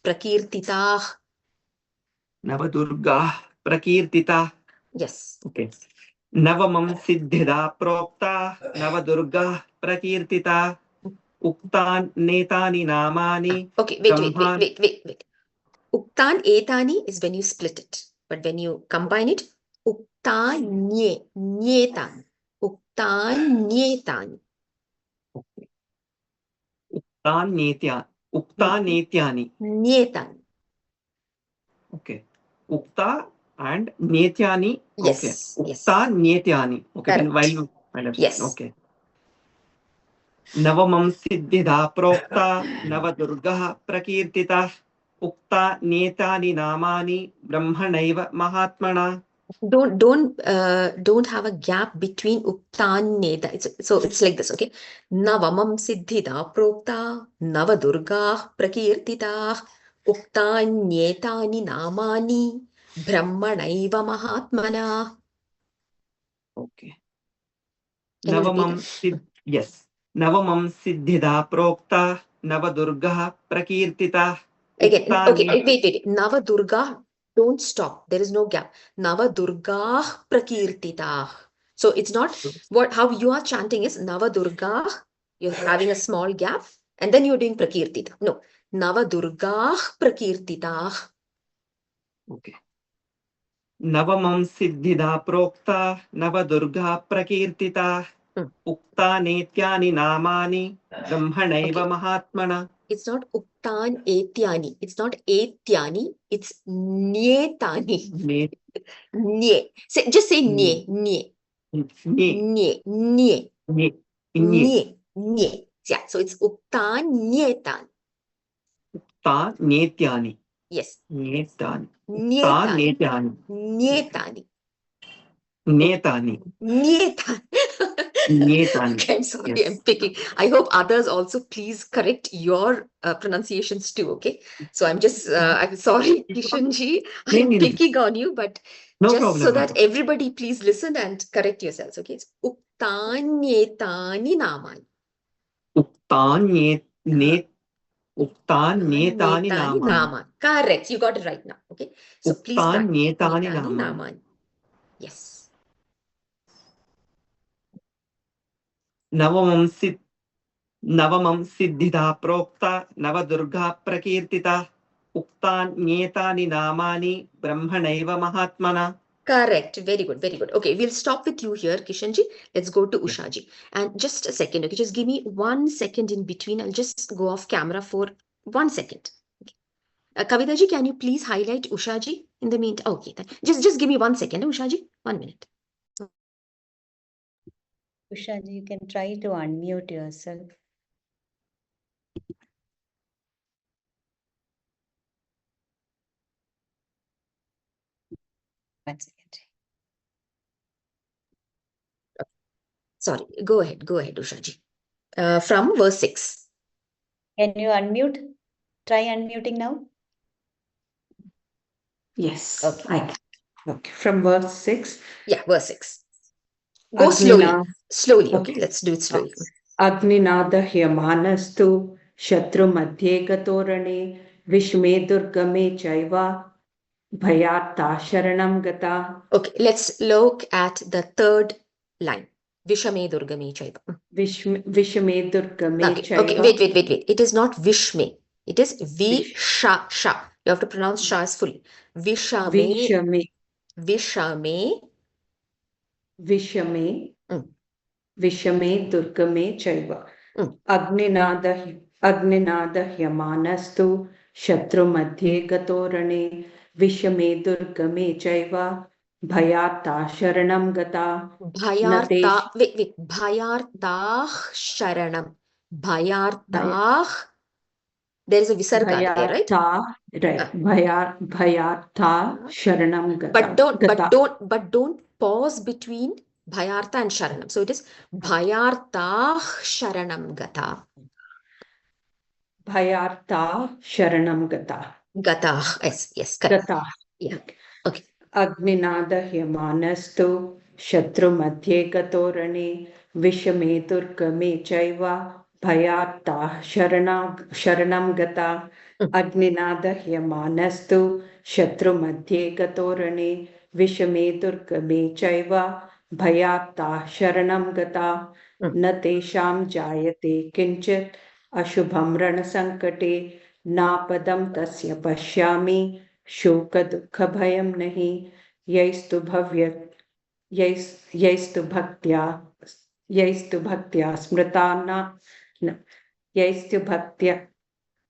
Speaker 1: prakirtitah.
Speaker 3: Navadurgah prakirtitah.
Speaker 1: Yes.
Speaker 3: Okay. Navamam siddhida prokta Navadurgah prakirtitah. Uktan netani namani.
Speaker 1: Okay, wait. Uktan etani is when you split it. But when you combine it, nyetan. Uktan
Speaker 3: netyani.
Speaker 1: Nyetan.
Speaker 3: Okay. Ukta and netyani.
Speaker 1: Yes.
Speaker 3: Okay. Ukta netyani. Okay.
Speaker 1: Then
Speaker 3: while
Speaker 1: yes.
Speaker 3: Okay. Navamam siddhida prokta Navadurgah prakirtitah. Ukta netani namani brahmanaiva mahatmana.
Speaker 1: Don't have a gap between uktan neta. It's like this, okay? Navamam siddhida prokta Navadurga prakirtita uktan netani namani brahmanaiva mahatmana.
Speaker 3: Okay. Navamam siddhida prokta Navadurga prakirtita.
Speaker 1: Again, okay, wait. Navadurga, don't stop. There is no gap. Navadurga prakirtita. So it's not how you are chanting is Navadurga. You're having a small gap and then you're doing prakirtita. No, Navadurgah prakirtitah.
Speaker 3: Okay. Navamam siddhida prokta Navadurga prakirtita Ukta netyani namani Brahmanaiva Mahatmana.
Speaker 1: It's not uktan etyani. It's not etyani. It's nyetani. Nye. Just say nye. Nye. Nye. Nye. Nye. Nye. Yeah. So it's uktan nyetan.
Speaker 3: Ta netyani.
Speaker 1: Yes.
Speaker 3: Netani. Ta
Speaker 1: Nyetani.
Speaker 3: netyani.
Speaker 1: Nyetani.
Speaker 3: Netani.
Speaker 1: Nyetan.
Speaker 3: Netani.
Speaker 1: Okay, I'm sorry,
Speaker 3: Yes.
Speaker 1: I'm picking. I hope others also please correct your pronunciations too, okay? So I'm sorry, Kishanji, I'm picking on you, but
Speaker 3: No
Speaker 1: just
Speaker 3: problem.
Speaker 1: so that everybody please listen and correct yourselves, okay? It's uktanyetani namani.
Speaker 3: Uktan netani namani.
Speaker 1: Correct, you got it right now, okay? So please
Speaker 3: Uktan
Speaker 1: practice.
Speaker 3: netani
Speaker 1: Netani
Speaker 3: namani.
Speaker 1: namani. Yes.
Speaker 3: Navamam siddhida prokta Navadurga prakirtita Uktan netani namani Brahmanaiva Mahatmana.
Speaker 1: Correct. Very good. Very good. Okay, we'll stop with you here, Kishanji. Let's go to Ushaji. And just a second, okay, just give me 1 second in between. I'll just go off camera for 1 second. Okay. Kavitaji, can you please highlight Ushaji in the meantime? Okay, just give me 1 second, Ushaji. 1 minute.
Speaker 2: Ushaji, you can try to unmute yourself. One second.
Speaker 1: Sorry, go ahead, Ushaji. From verse 6.
Speaker 2: Can you unmute? Try unmuting now.
Speaker 4: Yes,
Speaker 1: Okay.
Speaker 4: I can. Okay, from verse 6.
Speaker 1: Yeah, verse 6. Go slowly.
Speaker 4: Agnina,
Speaker 1: Slowly, okay?
Speaker 4: okay.
Speaker 1: Let's do it slowly.
Speaker 4: Agninada hyamanastu shatru madhye gatorane vishme durgame chaiva bhayata sharanam gata.
Speaker 1: Okay, let's look at the third line. Vishame Durgame Chaiva.
Speaker 4: Vishme durgame
Speaker 1: Okay,
Speaker 4: chaiva.
Speaker 1: wait. It is not Vishme. It is Visha. You have to pronounce Sha as fully. Vishame.
Speaker 4: Vishame
Speaker 1: Mm.
Speaker 4: Vishame durgame chaiva. Agninada hyamanastu shatru madhye gatorane vishame durgame chaiva bhayata sharanam gata.
Speaker 1: Bhayarta. Wait. Bhayartah Sharanam. Bhayartah. There is a Visarga there, right?
Speaker 4: Bhayartha sharanam gata.
Speaker 1: But don't pause between Bhayartha and Sharanam. So it is Bhayartah Sharanam Gata.
Speaker 4: Bhayartha sharanam gata.
Speaker 1: Gata. Yes, correct.
Speaker 4: Gata.
Speaker 1: Yeah. Okay.
Speaker 4: Agninada hyamanastu shatru madhye gatorane vishame durgame chaiva bhayartah sharanam gata. Agninada hyamanastu shatru madhye gatorane vishame durgame chaiva bhayartah sharanam gata. Na tesham jayate kinchit ashubham rana sankate na padam tasya pashyami शोक दुख भयम नहीं यैस्तु भक्त्या स्मृता यैस्तु भक्त्या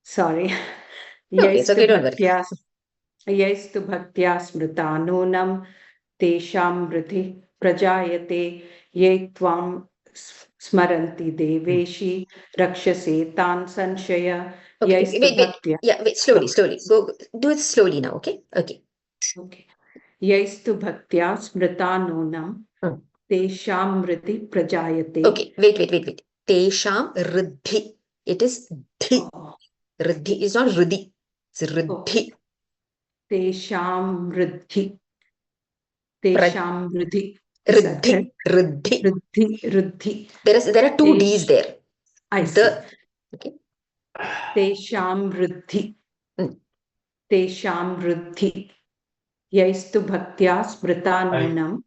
Speaker 4: sorry
Speaker 1: Okay, don't worry.
Speaker 4: यैस्तु भक्त्या स्मृता नूनम तेषां वृद्धि प्रजायते ये त्वां स्मरन्ति देवेशी रक्षसे तान् संशय.
Speaker 1: Okay, wait. Yeah, wait, slowly. Go, do it slowly now, okay? Okay.
Speaker 4: यैस्तु भक्त्या स्मृता नूनम तेषां वृद्धि प्रजायते.
Speaker 1: Okay, wait. Tesham riddhi. It is dhi. Riddhi is not riddhi. It's riddhi.
Speaker 4: Tesham riddhi. Riddhi.
Speaker 1: There are two D's there.
Speaker 4: I see.
Speaker 1: Okay.
Speaker 4: Tesham riddhi. Tesham riddhi. Yaistu bhaktya smrita nunam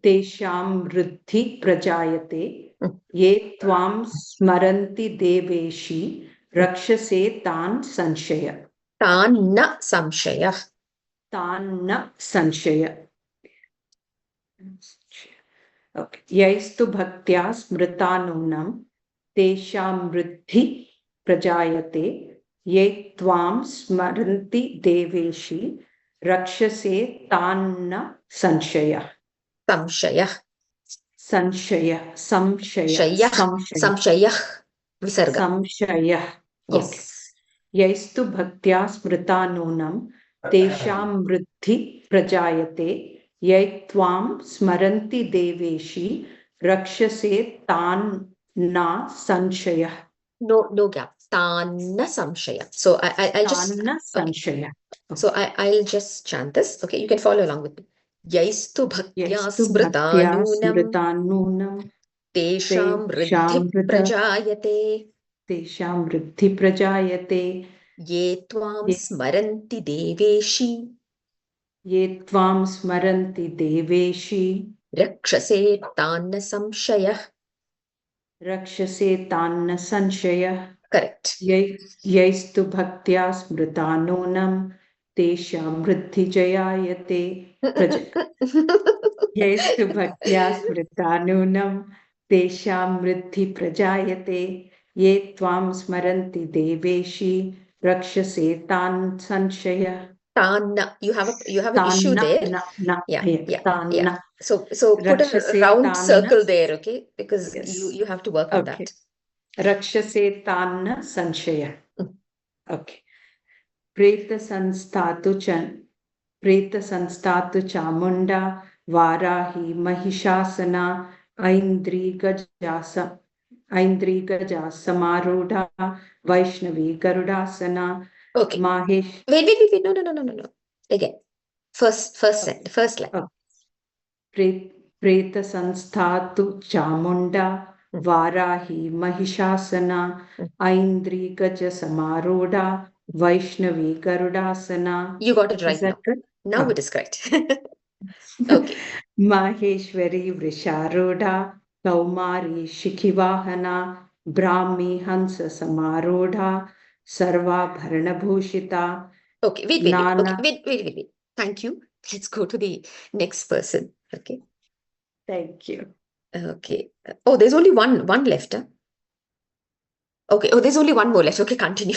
Speaker 4: tesham riddhi prajayate ye tvam smaranti deveshi Rakshase tan sanshaya.
Speaker 1: Tanna samshayah.
Speaker 4: Tanna sanshaya. Okay. Yaistu bhaktya smritanunam tesham vriddhi prajayate ye tvam smaranti deveshi rakshase tanna sanshaya.
Speaker 1: Samshayah.
Speaker 4: Sanshaya. Samshaya.
Speaker 1: Shayah.
Speaker 4: Samshaya.
Speaker 1: Samshayah. Visarga.
Speaker 4: Samshaya. Okay.
Speaker 1: Yes.
Speaker 4: Yaistu bhaktya smritanunam tesham vriddhi prajayate yai tvam smaranti deveshi rakshase tan na sanshaya.
Speaker 1: No gap. Tanna samshaya. So I'll just
Speaker 4: Tanna sanshaya.
Speaker 1: So I'll just chant this. Okay, you can follow along with me. Yaistu bhaktya
Speaker 4: Yaistu bhaktya
Speaker 1: smritanunam
Speaker 4: smritanunam
Speaker 1: tesham
Speaker 4: tesham
Speaker 1: vriddhi prajayate
Speaker 4: tesham vriddhi prajayate
Speaker 1: ye tvam
Speaker 4: ye
Speaker 1: smaranti deveshi
Speaker 4: ye tvam smaranti deveshi
Speaker 1: rakshase tanna samshayah.
Speaker 4: rakshase tanna sanshaya.
Speaker 1: Correct.
Speaker 4: Yaistu bhaktya smritanunam tesham vriddhi jayayate Yaistu bhaktya smritanunam tesham vriddhi prajayate ye tvam smaranti deveshi rakshase tan sanshaya.
Speaker 1: Tanna. You have an issue
Speaker 4: Tanna
Speaker 1: there.
Speaker 4: na
Speaker 1: Yeah.
Speaker 4: tanna
Speaker 1: So put a
Speaker 4: rakshase
Speaker 1: round
Speaker 4: tanna.
Speaker 1: circle there, okay? Because
Speaker 4: Yes.
Speaker 1: you have to work on
Speaker 4: Okay.
Speaker 1: that.
Speaker 4: Rakshase tanna sanshaya.
Speaker 1: Mm.
Speaker 4: Okay. Preta sanstatu chamunda varahi mahishasana aindrigajasa samaruda vaishnavi garudasana
Speaker 1: Okay.
Speaker 4: mahesh.
Speaker 1: Wait. No. Again. First line.
Speaker 4: Oh. Preta sanstatu chamunda varahi mahishasana aindrigaja samaruda vaishnavi garudasana.
Speaker 1: You got it
Speaker 4: Is
Speaker 1: right
Speaker 4: that
Speaker 1: now.
Speaker 4: good?
Speaker 1: Now
Speaker 4: Oh.
Speaker 1: it is correct. Okay.
Speaker 4: Maheshwari Vrisharodha Kaumari Shikivahana Brahmi Hansa Samarodha Sarva Bharanabhushita.
Speaker 1: Okay. Wait.
Speaker 4: Nana.
Speaker 1: Okay. Wait. Thank you. Let's go to the next person. Okay.
Speaker 4: Thank you.
Speaker 1: Okay. Oh, there's only one left. Huh? Okay. Oh, there's only one more left. Okay, continue.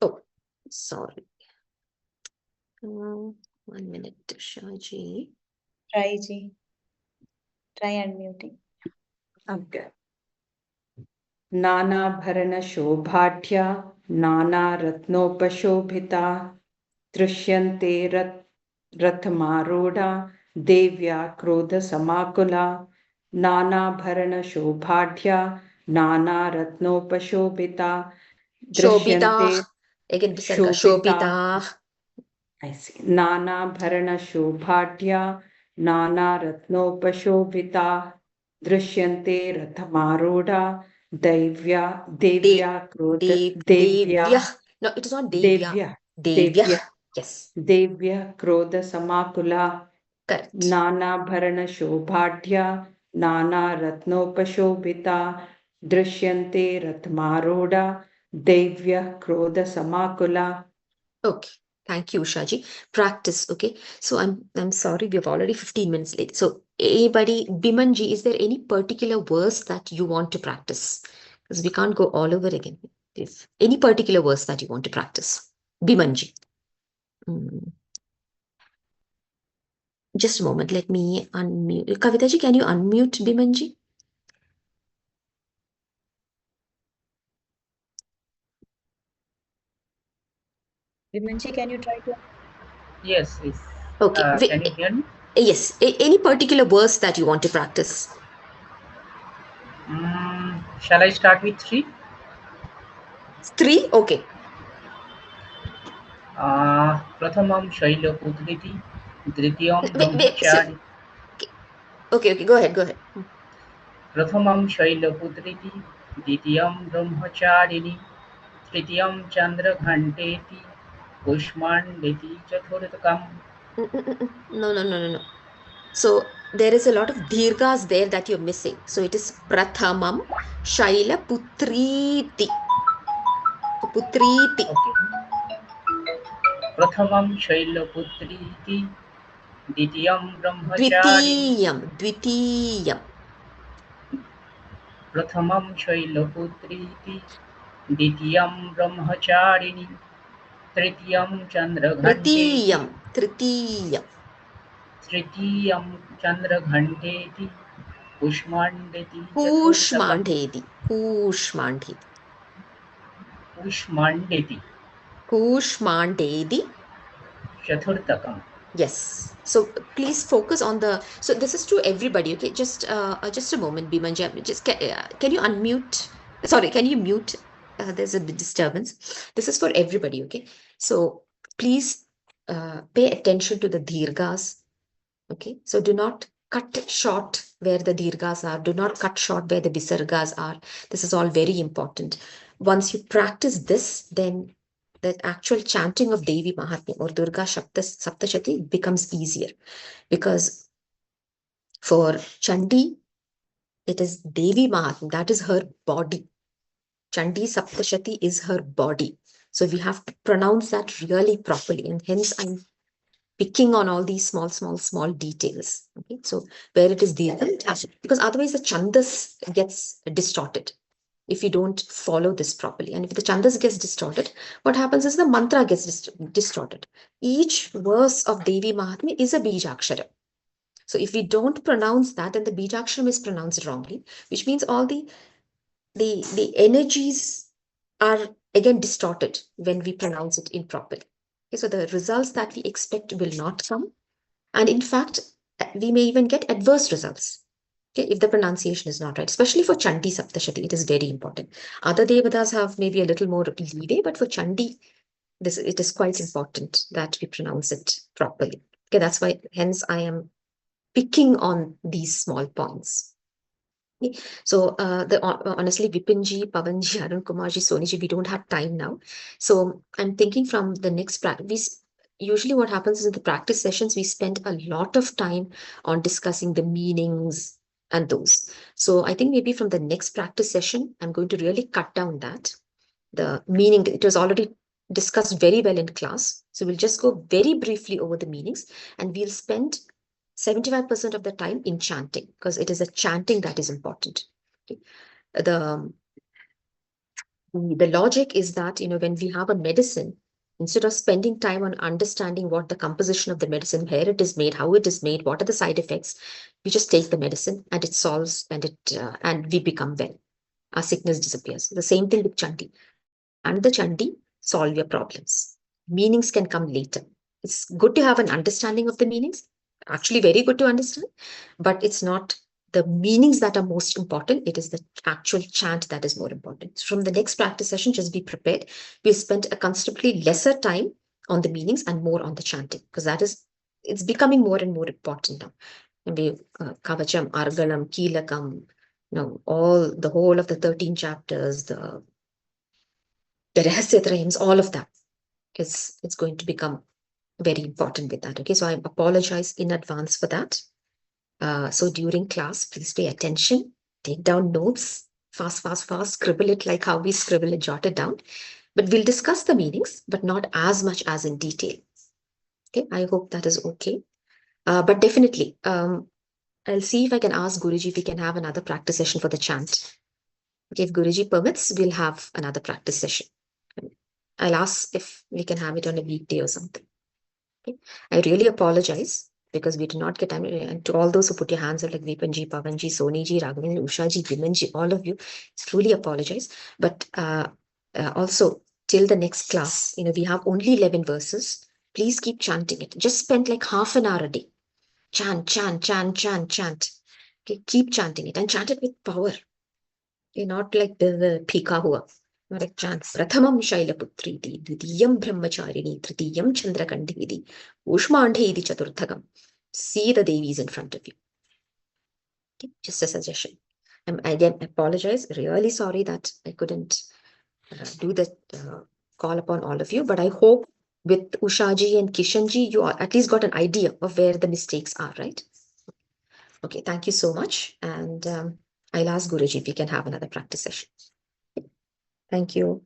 Speaker 1: Oh, sorry. 1 minute, Shaji.
Speaker 2: Try, Ji. Try unmuting.
Speaker 4: Okay. Nana Bharana Shobhadhya Nana Ratnopashobhita Trishyante Rathamarodha Devya Krodha Samakula Nana Bharana Shobhadhya Nana Ratnopashobhita
Speaker 1: Shobita.
Speaker 4: Drishyante
Speaker 1: Again, Visarga. Shobita.
Speaker 4: I see. Nana Bharana Shobhadhya Nana Ratnopashobhita Drishyante Rathamarodha Devya Krodha
Speaker 1: Devya. No, it is not Devya. Devya. Yes.
Speaker 4: Devya Krodha Samakula
Speaker 1: Correct.
Speaker 4: Nana Bharana Shobhadhya Nana Ratnopashobhita Drishyante Rathamarodha Devya Krodha Samakula.
Speaker 1: Okay. Thank you, Ushaji. Practice, okay? So I'm sorry, we're already 15 minutes late. So anybody, Bimanji, is there any particular verse that you want to practice? Because we can't go all over again. If any particular verse that you want to practice, Bimanji. Just a moment, let me unmute. Kavitaji, can you unmute Bimanji?
Speaker 2: Vimanshi, can you try to?
Speaker 5: Yes.
Speaker 1: Okay.
Speaker 5: Can you hear me?
Speaker 1: Yes. Any particular verse that you want to practice?
Speaker 5: Shall I start with 3?
Speaker 1: 3? Okay.
Speaker 5: Prathamam Shailaputriti, Dritiyam
Speaker 1: Wait,
Speaker 5: Brahmachari.
Speaker 1: Okay, go ahead.
Speaker 5: Prathamam Shailaputriti, Ditiyam Brahmacharini, Tritiyam Chandra Ghanteti, Pushmanditi Chathuratakam.
Speaker 1: No. So there is a lot of dirghas there that you're missing. So it is Prathamam Shaila Putriti. So Putriti.
Speaker 5: Okay. प्रथमं शैलपुत्रीति द्वितीयं Brahmacharini
Speaker 1: Dvitiyam.
Speaker 5: प्रथमं शैलपुत्रीति द्वितीयं ब्रह्मचारिणी तृतीयं चन्द्रघण्टेति
Speaker 1: Tritiyam.
Speaker 5: तृतीयं चन्द्रघण्टेति कुष्माण्डेति चतुर्थकं
Speaker 1: Kushmandhedi.
Speaker 5: कुष्माण्डेति
Speaker 1: Kushmandedi.
Speaker 5: चतुर्थकम्.
Speaker 1: Yes. So please focus on the. So this is to everybody. Okay. Just a moment, Bimanja. Just can you unmute? Sorry, can you mute? There's a bit disturbance. This is for everybody. Okay. So please pay attention to the dirghas. Okay. So do not cut short where the dirghas are. Do not cut short where the visargas are. This is all very important. Once you practice this, then the actual chanting of Devi Mahatmya or Durga Saptashati becomes easier, because for Chandi, it is Devi Mahatmya, that is her body. Chandi Saptashati is her body. So we have to pronounce that really properly, and hence I'm picking on all these small details. Okay, so where it is Dirgham, because otherwise the Chandas gets distorted if you don't follow this properly. And if the chandas gets distorted, what happens is the mantra gets distorted. Each verse of Devi Mahatmya is a Bijakshara. So if we don't pronounce that, then the Bijakshara is pronounced wrongly, which means all the energies are again distorted when we pronounce it improperly. Okay, so the results that we expect will not come. And in fact, we may even get adverse results. Okay, if the pronunciation is not right, especially for Chandi Saptashati, it is very important. Other Devatas have maybe a little more leeway, but for Chandi, it is quite important that we pronounce it properly. Okay, that's why, hence, I am picking on these small points. Okay, so honestly, Vipinji, Pavanji, Arun Kumarji, Soniji, we don't have time now. So I'm thinking from the next practice. Usually what happens is in the practice sessions, we spend a lot of time on discussing the meanings and those. So I think maybe from the next practice session, I'm going to really cut down that. The meaning, it was already discussed very well in class. So we'll just go very briefly over the meanings, and we'll spend 75% of the time in chanting, because it is the chanting that is important. Okay. The logic is that, when we have a medicine, instead of spending time on understanding what the composition of the medicine, where it is made, how it is made, what are the side effects, we just take the medicine and it solves, and we become well. Our sickness disappears. The same thing with Chandi. And the Chandi solve your problems. Meanings can come later. It's good to have an understanding of the meanings, actually very good to understand, but it's not the meanings that are most important. It is the actual chant that is more important. So from the next practice session, just be prepared. We'll spend a considerably lesser time on the meanings and more on the chanting, because it's becoming more and more important now. And we Kavacham, Argalam, Keelakam, the whole of the 13 chapters, the Rahasyatrayams, all of that it's going to become very important with that. Okay, so I apologize in advance for that. So during class, please pay attention, take down notes, fast, scribble it like how we scribble it, jot it down. But we'll discuss the meanings, but not as much as in detail. Okay, I hope that is okay. But definitely, I'll see if I can ask Guruji if we can have another practice session for the chant. Okay, if Guruji permits, we'll have another practice session. I'll ask if we can have it on a weekday or something. Okay. I really apologize because we did not get time. And to all those who put your hands up, like Vipanji, Pavanji, Soniji, Raghavendra, Ushaji, Bimanji, all of you, truly apologize. But also, till the next class, we have only 11 verses. Please keep chanting it. Just spend like half an hour a day. Chant. Okay, keep chanting it and chant it with power. Okay, not like the phika hua. Not like chant. Prathamam Shailaputriti, Dvitiyam Brahmacharini, Tritiyam Chandrakandhidi, Ushmandhedi Chaturthagam. See the Devis in front of you. Okay, just a suggestion. I again apologize. Really sorry that I couldn't do the call upon all of you, but I hope with Ushaji and Kishanji, you at least got an idea of where the mistakes are, right? Okay, thank you so much. And I'll ask Guruji if we can have another practice session. Thank you.